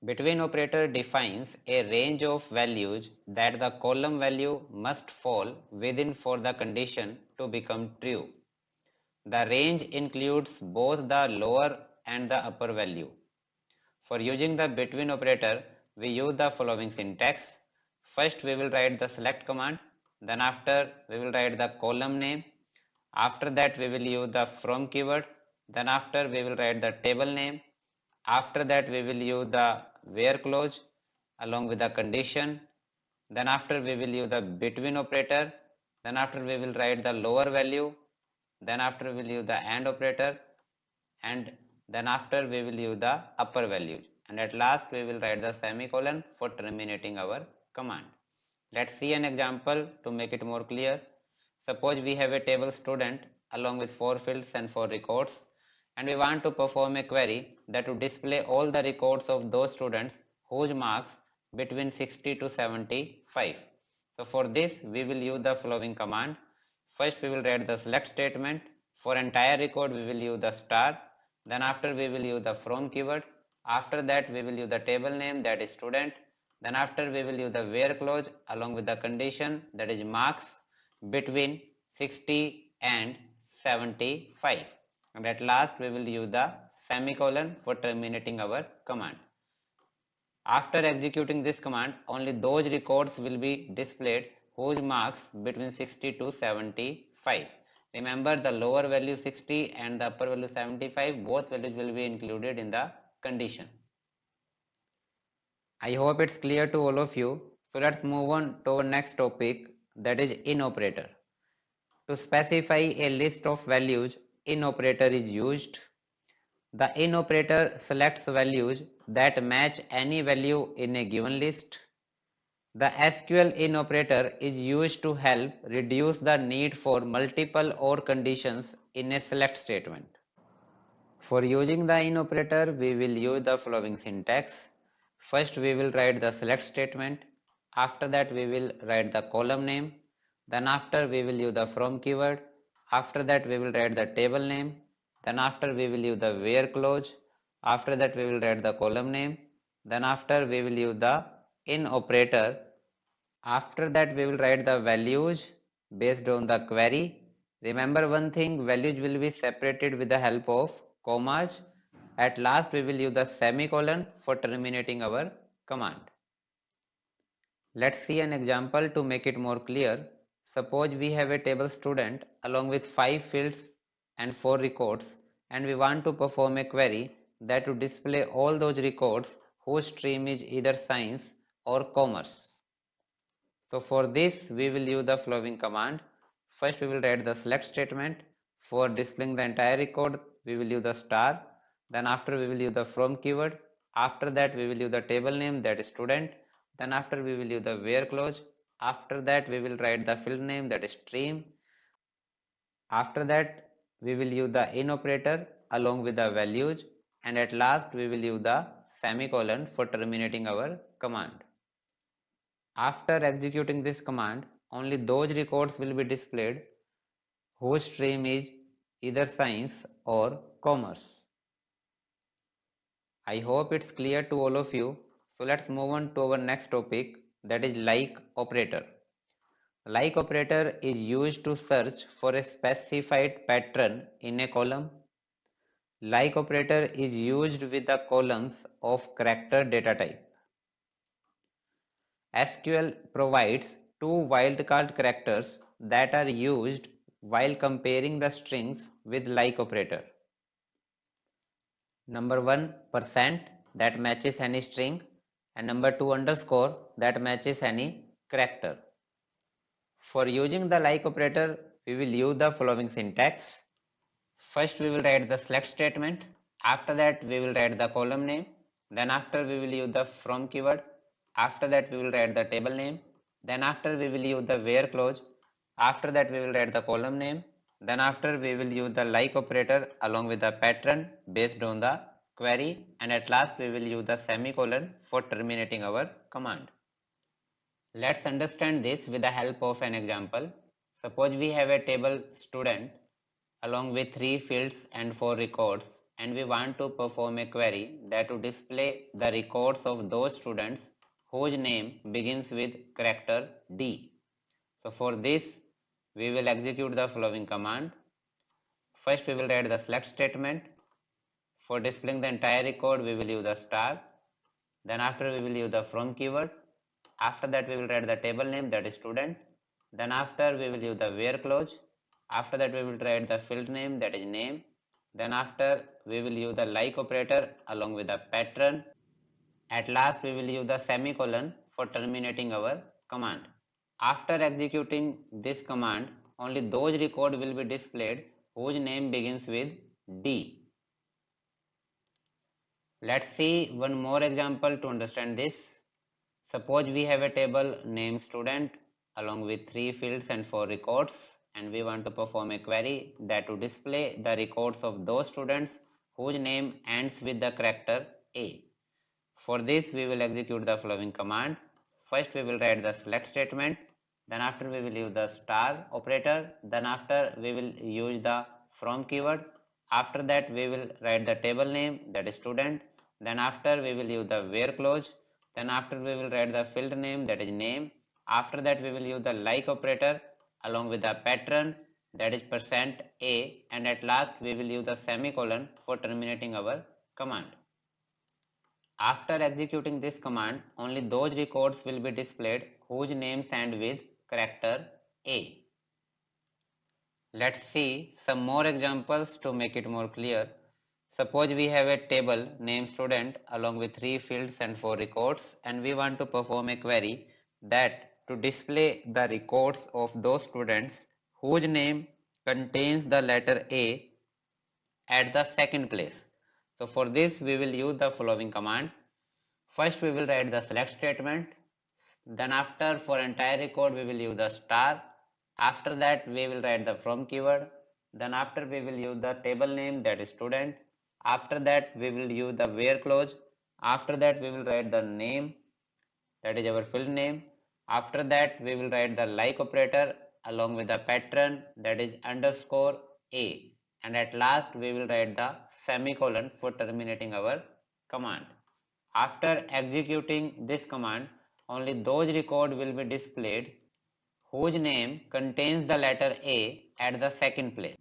Between operator defines a range of values that the column value must fall within for the condition to become true. The range includes both the lower and the upper value. For using the between operator, we use the following syntax. First we will write the select command, then after we will write the column name. After that we will use the from keyword, then after we will write the table name. After that we will use the where clause along with the condition. Then after we will use the between operator. Then after we will write the lower value. Then after we will use the AND operator, and then after we will use the upper values, and at last we will write the semicolon for terminating our command. Let's see an example to make it more clear. Suppose we have a table student along with 4 fields and 4 records, and we want to perform a query that would display all the records of those students whose marks between 60 to 75. So for this we will use the following command. First we will write the select statement. For entire record we will use the star. Then after we will use the from keyword. After that we will use the table name, that is student. Then after we will use the where clause along with the condition, that is marks between 60 and 75. And at last we will use the semicolon for terminating our command. After executing this command, only those records will be displayed whose marks between 60 to 75. Remember, the lower value 60 and the upper value 75, both values will be included in the condition. I hope it's clear to all of you. So let's move on to our next topic, that is in operator. To specify a list of values, in operator is used. The in operator selects values that match any value in a given list. The SQL in operator is used to help reduce the need for multiple OR conditions in a select statement. For using the in operator, we will use the following syntax. First we will write the select statement. After that we will write the column name. Then after we will use the from keyword. After that we will write the table name. Then after we will use the where clause. After that we will write the column name. Then after we will use the in operator. After that we will write the values based on the query. Remember one thing, values will be separated with the help of commas. At last we will use the semicolon for terminating our command. Let's see an example to make it more clear. Suppose we have a table student along with 5 fields and 4 records, and we want to perform a query that would display all those records whose stream is either science or commerce. So for this we will use the following command. First we will write the select statement. For displaying the entire record we will use the star. Then after we will use the from keyword. After that we will use the table name, that is student. Then after we will use the where clause. After that we will write the field name, that is stream. After that we will use the in operator along with the values, and at last we will use the semicolon for terminating our command. After executing this command, only those records will be displayed whose stream is either science or commerce. I hope it's clear to all of you. So let's move on to our next topic, that is like operator. Like operator is used to search for a specified pattern in a column. Like operator is used with the columns of character data type. SQL provides two wildcard characters that are used while comparing the strings with like operator. Number 1 percent that matches any string, and number 2 underscore that matches any character. For using the like operator, we will use the following syntax. First we will write the select statement. After that we will write the column name. Then after we will use the from keyword. After that we will write the table name. Then after we will use the where clause. After that we will write the column name. Then after we will use the like operator along with the pattern based on the query, and at last we will use the semicolon for terminating our command. Let's understand this with the help of an example. Suppose we have a table student along with 3 fields and 4 records, and we want to perform a query that to display the records of those students whose name begins with character D. So for this we will execute the following command. First we will write the select statement. For displaying the entire record we will use the star. Then after we will use the from keyword. After that we will write the table name, that is student. Then after we will use the where clause. After that we will write the field name, that is name. Then after we will use the like operator along with the pattern. At last we will use the semicolon for terminating our command. After executing this command, only those records will be displayed whose name begins with D. Let's see one more example to understand this. Suppose we have a table named student along with 3 fields and 4 records, and we want to perform a query that to display the records of those students whose name ends with the character A. For this we will execute the following command. First we will write the select statement, then after we will use the star operator, then after we will use the from keyword. After that we will write the table name, that is student. Then after we will use the where clause. Then after we will write the field name, that is name. After that we will use the like operator along with the pattern, that is %a, and at last we will use the semicolon for terminating our command. After executing this command, only those records will be displayed whose names end with character A. Let's see some more examples to make it more clear. Suppose we have a table named student along with 3 fields and 4 records, and we want to perform a query that to display the records of those students whose name contains the letter A at the second place. So for this we will use the following command. First we will write the select statement. Then after for entire record we will use the star. After that we will write the from keyword. Then after we will use the table name, that is student. After that we will use the where clause. After that we will write the name, that is our field name. After that we will write the like operator along with the pattern, that is underscore A, and at last we will write the semicolon for terminating our command. After executing this command, only those records will be displayed whose name contains the letter A at the second place.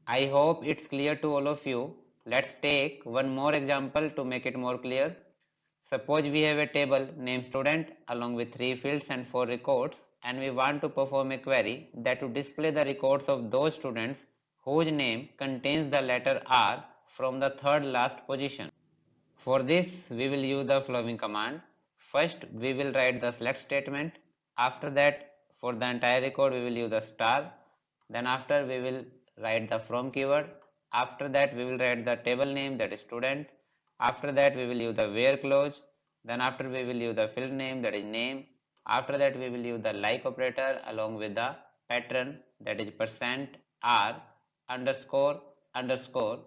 I hope it's clear to all of you. Let's take one more example to make it more clear. Suppose we have a table named student along with 3 fields and 4 records, and we want to perform a query that to display the records of those students whose name contains the letter R from the third last position. For this we will use the following command. First we will write the select statement. After that for the entire record we will use the star. Then after we will write the from keyword. After that we will write the table name, that is student. After that we will use the where clause. Then after we will use the field name, that is name. After that we will use the like operator along with the pattern, that is %r underscore underscore,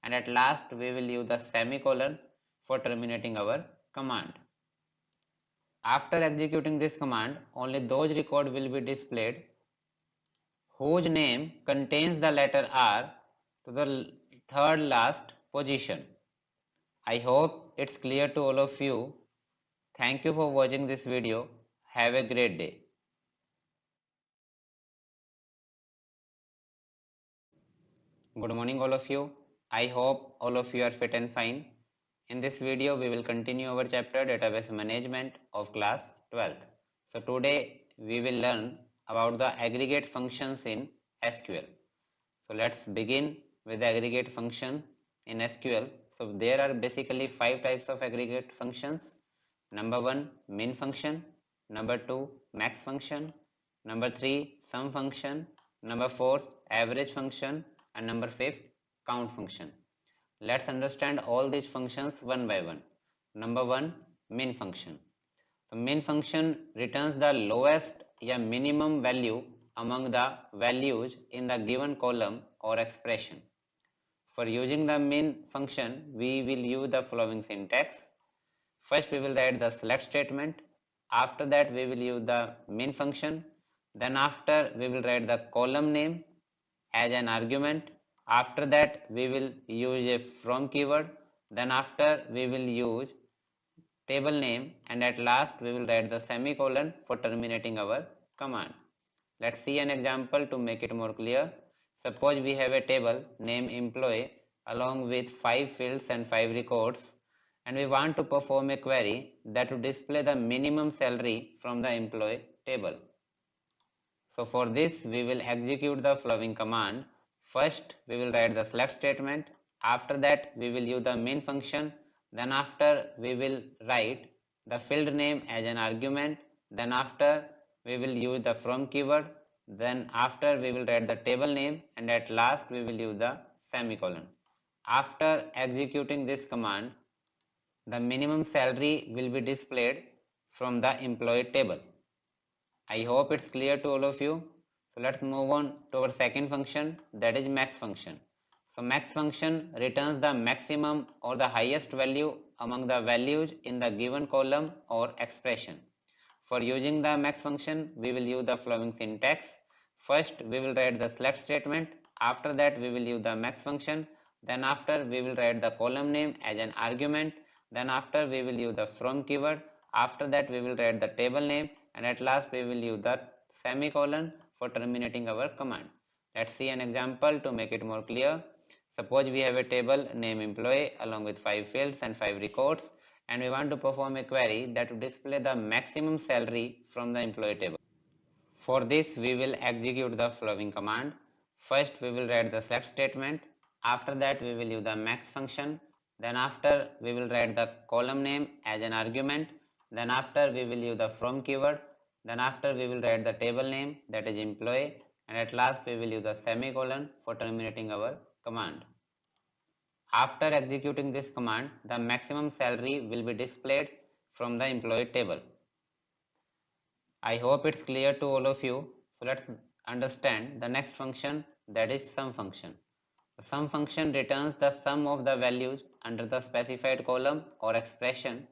and at last we will use the semicolon for terminating our command. After executing this command, only those records will be displayed whose name contains the letter R to the third last position. I hope it's clear to all of you. Thank you for watching this video. Have a great day. Good morning all of you. I hope all of you are fit and fine. In this video we will continue our chapter database management of class 12th. So today we will learn about the aggregate functions in SQL. So let's begin with the aggregate function in SQL. So there are basically 5 types of aggregate functions. Number 1, min function. Number 2, max function. Number 3, sum function. Number 4, average function. And number 5, count function. Let's understand all these functions one by one. Number 1, min function. The min function returns the lowest या minimum value among the values in the given column or expression. For using the main function, we will use the following syntax. First, we will write the select statement. After that, we will use the main function. Then after, we will write the column name as an argument. After that, we will use a from keyword. Then after, we will use table name, and at last we will write the semicolon for terminating our command. Let's see an example to make it more clear. Suppose we have a table name employee along with 5 fields and 5 records, and we want to perform a query that will display the minimum salary from the employee table. So for this, we will execute the following command. First, we will write the select statement. After that, we will use the main function. Then after, we will write the field name as an argument. Then after, we will use the from keyword. Then after, we will write the table name, and at last, we will use the semicolon. After executing this command, the minimum salary will be displayed from the employee table. I hope it's clear to all of you. So let's move on to our second function, that is max function. So max function returns the maximum or the highest value among the values in the given column or expression. For using the max function, we will use the following syntax. First, we will write the select statement. After that, we will use the max function. Then after, we will write the column name as an argument. Then after, we will use the from keyword. After that, we will write the table name, and at last we will use the semicolon for terminating our command. Let's see an example to make it more clear. Suppose we have a table name employee along with 5 fields and 5 records, and we want to perform a query that will display the maximum salary from the employee table. For this, we will execute the following command. First, we will write the select statement. After that, we will use the max function. Then after, we will write the column name as an argument. Then after, we will use the from keyword. Then after, we will write the table name, that is employee. And at last, we will use the semicolon for terminating our command. After executing this command, the maximum salary will be displayed from the employee table. I hope it's clear to all of you. So let's understand the next function, that is sum function. The sum function returns the sum of the values under the specified column or expression.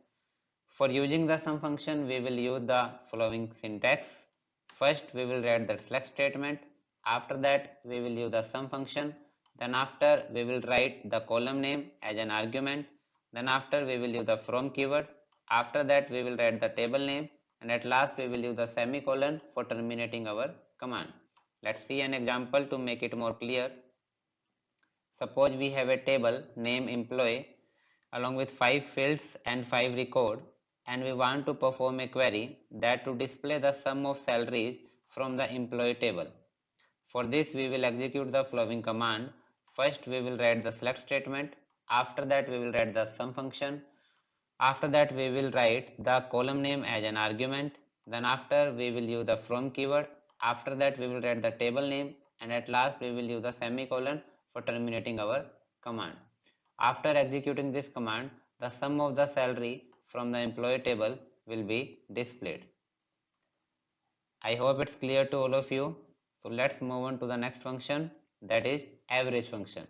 For using the sum function, we will use the following syntax. First, we will write the select statement. After that, we will use the sum function. Then after, we will write the column name as an argument. Then after, we will use the from keyword. After that, we will write the table name, and at last we will use the semicolon for terminating our command. Let's see an example to make it more clear. Suppose we have a table name employee along with 5 fields and 5 record, and we want to perform a query that to display the sum of salaries from the employee table. For this, we will execute the following command. First, we will write the select statement. After that, we will write the sum function. After that, we will write the column name as an argument. Then after, we will use the from keyword. After that, we will write the table name, and at last we will use the semicolon for terminating our command. After executing this command, the sum of the salary from the employee table will be displayed. I hope it's clear to all of you. So let's move on to the next function, that is average function.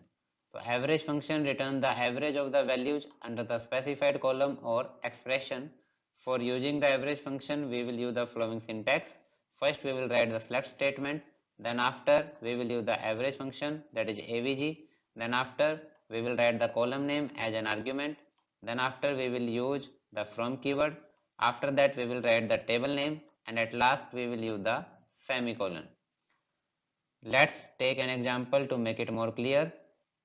So average function returns the average of the values under the specified column or expression. For using the average function, we will use the following syntax. First, we will write the select statement. Then after, we will use the average function, that is AVG. Then after, we will write the column name as an argument. Then after, we will use the from keyword. After that, we will write the table name, and at last we will use the semicolon. Let's take an example to make it more clear.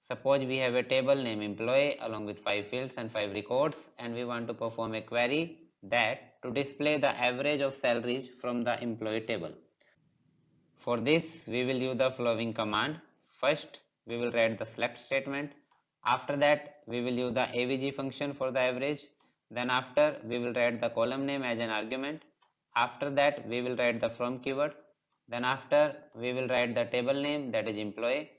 Suppose we have a table name employee along with 5 fields and 5 records, and we want to perform a query that to display the average of salaries from the employee table. For this, we will use the following command. First, we will write the select statement. After that, we will use the AVG function for the average. Then after, we will write the column name as an argument. After that, we will write the from keyword. Then after, we will write the table name, that is employee.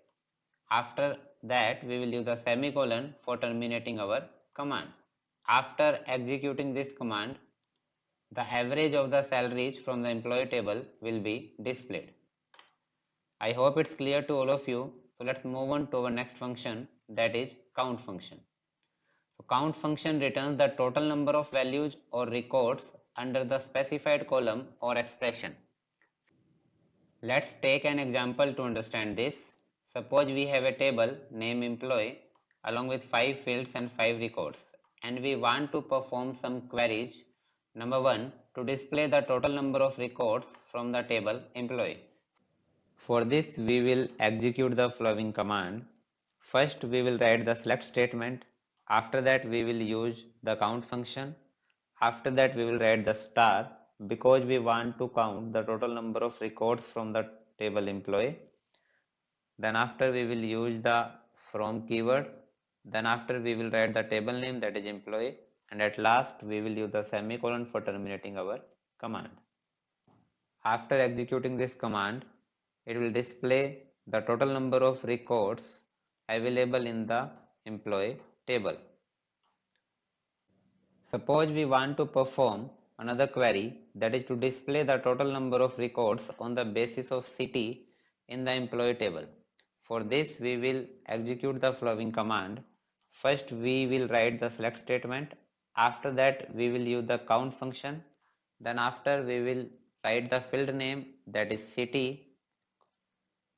After that, we will use the semicolon for terminating our command. After executing this command, the average of the salaries from the employee table will be displayed. I hope it's clear to all of you. So let's move on to our next function, that is count function. So count function returns the total number of values or records under the specified column or expression. Let's take an example to understand this. Suppose we have a table name employee along with 5 fields and 5 records, and we want to perform some queries. Number 1, to display the total number of records from the table employee. For this we will execute the following command. First we will write the select statement. After that we will use the count function. After that we will write the star because we want to count the total number of records from the table employee. Then after we will use the from keyword. Then after we will write the table name, that is employee, and at last we will use the semicolon for terminating our command. After executing this command, it will display the total number of records available in the employee table. Suppose we want to perform another query, that is to display the total number of records on the basis of city in the employee table. For this we will execute the following command. First we will write the select statement. After that we will use the count function. Then after we will write the field name, that is city,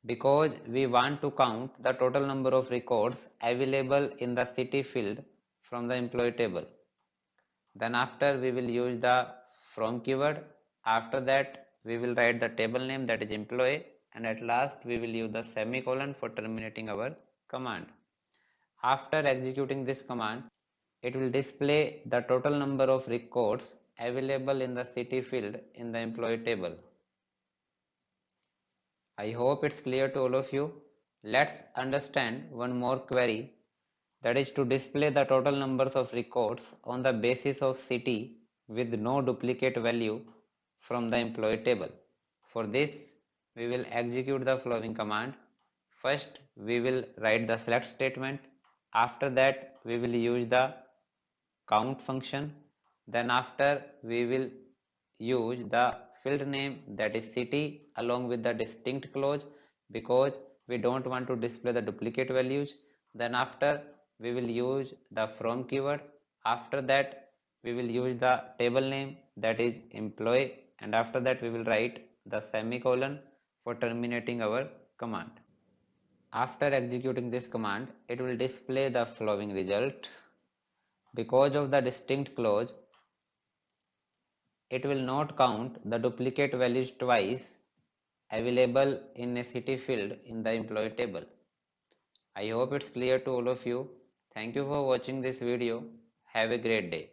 because we want to count the total number of records available in the city field from the employee table. Then after we will use the from keyword. After that we will write the table name, that is employee, and at last we will use the semicolon for terminating our command. After executing this command, it will display the total number of records available in the city field in the employee table. I hope it's clear to all of you. Let's understand one more query, that is to display the total numbers of records on the basis of city with no duplicate value from the employee table. For this, we will execute the following command. First, we will write the select statement. After that, we will use the count function. Then after, we will use the field name, that is city, along with the distinct clause because we don't want to display the duplicate values. Then after we will use the from keyword. After that we will use the table name, that is employee, and after that we will write the semicolon for terminating our command. After executing this command, it will display the following result. Because of the distinct clause, it will not count the duplicate values twice available in a city field in the employee table. I hope it's clear to all of you. Thank you for watching this video. Have a great day.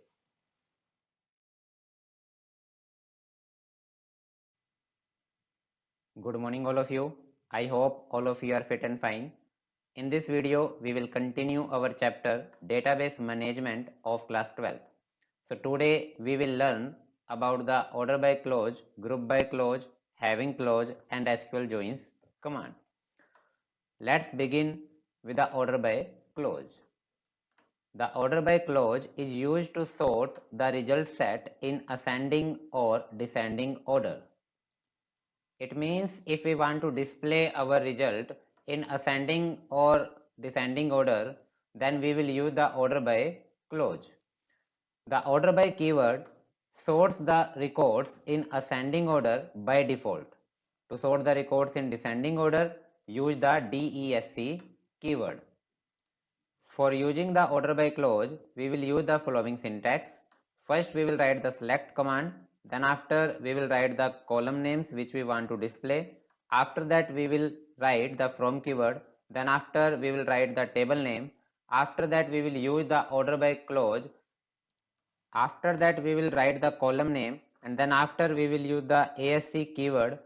Good morning all of you. I hope all of you are fit and fine. In this video, we will continue our chapter Database Management of class 12. So today we will learn about the order by clause, group by clause, having clause and SQL joins command. Let's begin with the order by clause. The order by clause is used to sort the result set in ascending or descending order. It means if we want to display our result in ascending or descending order, then we will use the order by clause. The order by keyword sorts the records in ascending order by default. To sort the records in descending order, use the DESC keyword. For using the order by clause, we will use the following syntax. First, we will write the select command. Then after, we will write the column names which we want to display. After that, we will write the from keyword. Then after, we will write the table name. After that, we will use the order by clause. After that, we will write the column name. And then after, we will use the ASC keyword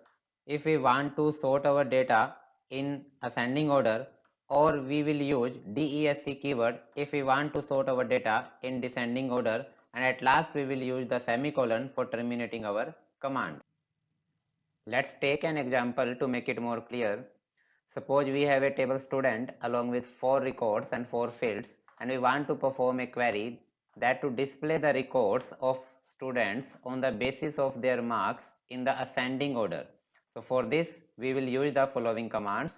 if we want to sort our data in ascending order, or we will use DESC keyword if we want to sort our data in descending order, and at last we will use the semicolon for terminating our command. Let's take an example to make it more clear. Suppose we have a table student along with 4 records and 4 fields, and we want to perform a query that to display the records of students on the basis of their marks in the ascending order. So for this, we will use the following commands.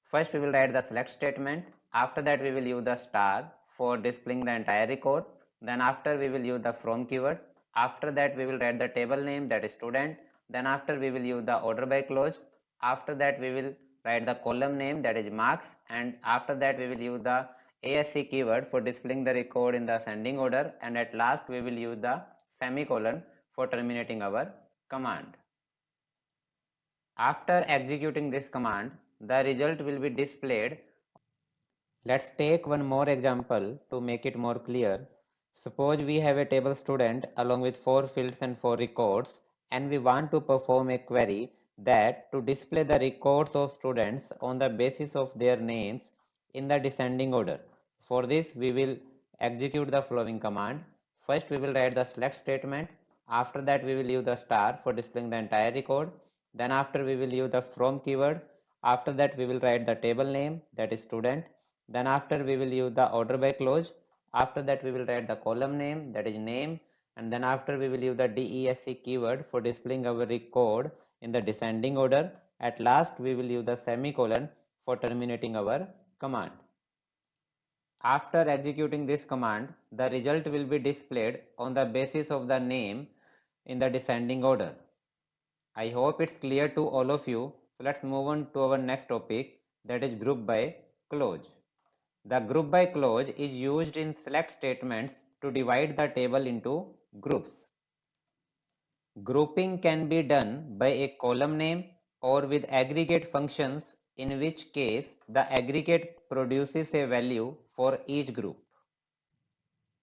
First, we will write the select statement. After that, we will use the star for displaying the entire record. Then after, we will use the from keyword. After that, we will write the table name, that is student. Then after, we will use the order by clause. After that, we will write the column name, that is marks. And after that, we will use the ASC keyword for displaying the record in the ascending order. And at last, we will use the semicolon for terminating our command. After executing this command, the result will be displayed. Let's take one more example to make it more clear. Suppose we have a table student along with 4 fields and 4 records, and we want to perform a query that to display the records of students on the basis of their names in the descending order. For this, we will execute the following command. First, we will write the select statement. After that, we will use the star for displaying the entire record. Then after, we will use the from keyword. After that, we will write the table name, that is student. Then after, we will use the order by clause. After that, we will write the column name, that is name. And then after, we will use the DESC keyword for displaying our record in the descending order. At last, we will use the semicolon for terminating our command. After executing this command, the result will be displayed on the basis of the name in the descending order. I hope it's clear to all of you. So let's move on to our next topic, that is group by clause. The group by clause is used in select statements to divide the table into groups. Grouping can be done by a column name or with aggregate functions, in which case the aggregate produces a value for each group.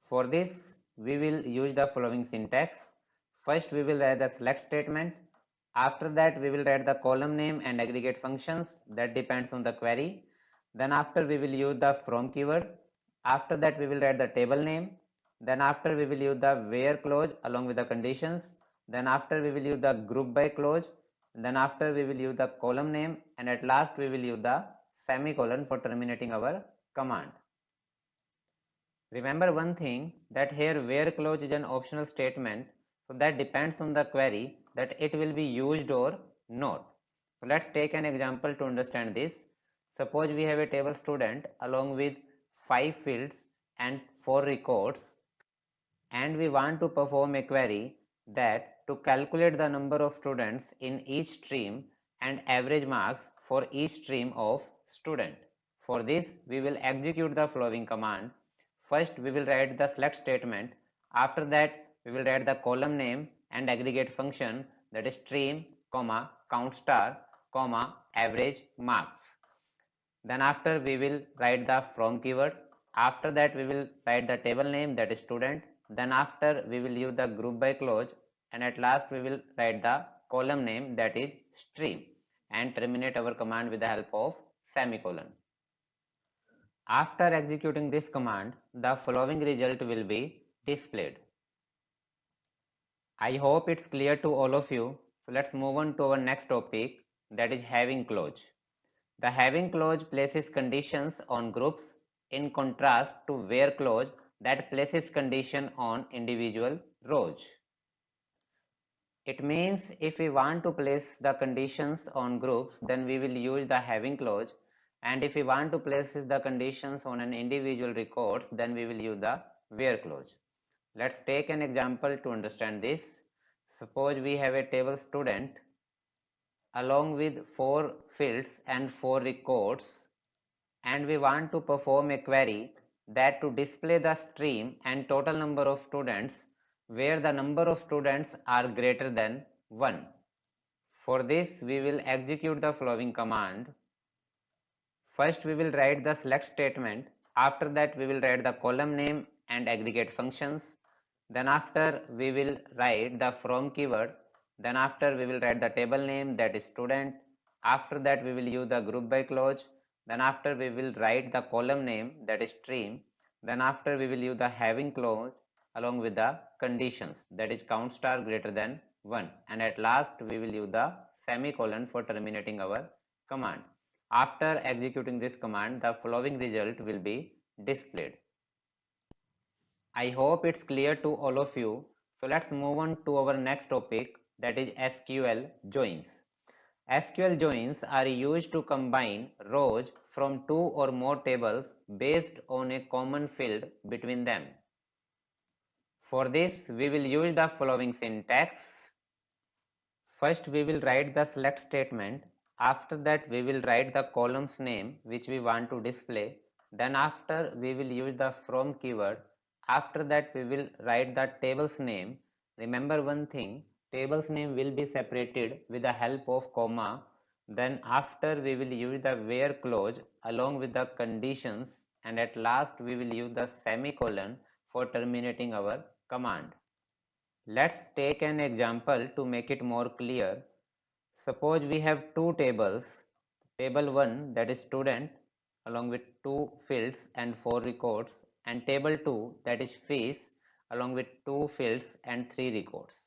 For this, we will use the following syntax. First, we will write the select statement. After that, we will write the column name and aggregate functions, that depends on the query. Then after, we will use the from keyword. After that, we will write the table name. Then after, we will use the where clause along with the conditions. Then after, we will use the group by clause. Then after, we will use the column name, and at last, we will use the semicolon for terminating our command. Remember one thing, that here where clause is an optional statement, so that depends on the query that it will be used or not. So let's take an example to understand this. Suppose we have a table student along with 5 fields and 4 records, and we want to perform a query that to calculate the number of students in each stream and average marks for each stream of student. For this, we will execute the following command. First, we will write the select statement. After that, we will write the column name and aggregate function, that is stream, comma, count star, comma, average marks. Then after, we will write the from keyword. After that, we will write the table name, that is student. Then after, we will use the group by clause, and at last we will write the column name, that is stream, and terminate our command with the help of semicolon. After executing this command, the following result will be displayed. I hope it's clear to all of you. So let's move on to our next topic, that is having clause. The having clause places conditions on groups, in contrast to where clause that places condition on individual rows. It means if we want to place the conditions on groups, then we will use the having clause, and if we want to place the conditions on an individual records, then we will use the where clause. Let's take an example to understand this. Suppose we have a table student along with 4 fields and 4 records, and we want to perform a query that to display the stream and total number of students where the number of students are greater than 1. For this, we will execute the following command. First, we will write the select statement. After that, we will write the column name and aggregate functions. Then after, we will write the from keyword. Then after, we will write the table name, that is student. After that, we will use the group by clause. Then after, we will write the column name, that is stream. Then after, we will use the having clause along with the conditions, that is count star greater than 1. And at last, we will use the semicolon for terminating our command. After executing this command, the following result will be displayed. I hope it's clear to all of you. So let's move on to our next topic, that is SQL joins. SQL joins are used to combine rows from two or more tables based on a common field between them. For this, we will use the following syntax. First, we will write the select statement. After that, we will write the column's name which we want to display. Then after, we will use the from keyword. After that, we will write the table's name. Remember one thing, table's name will be separated with the help of comma. Then after, we will use the where clause along with the conditions, and at last we will use the semicolon for terminating our command. Let's take an example to make it more clear. Suppose we have two tables, table 1 that is student along with two fields and four records, and table 2 that is fees along with two fields and three records.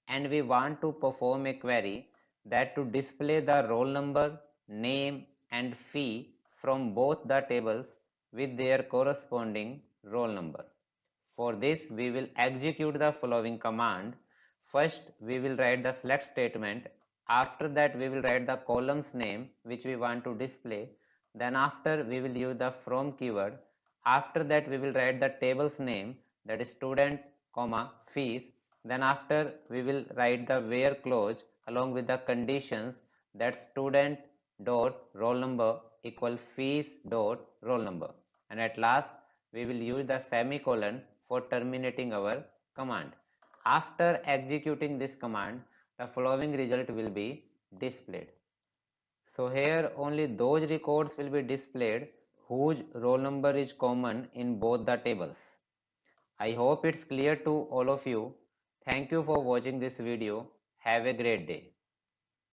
And we want to perform a query that to display the roll number, name and fee from both the tables with their corresponding roll number. For this, we will execute the following command. First, we will write the select statement. After that, we will write the column's name which we want to display. Then after, we will use the from keyword. After that, we will write the table's name, that is student, comma, fees. Then after, we will write the where clause along with the conditions, that student dot roll number equal fees dot roll number. And at last, we will use the semicolon for terminating our command. After executing this command, the following result will be displayed. So here only those records will be displayed whose roll number is common in both the tables. I hope it's clear to all of you. Thank you for watching this video. Have a great day.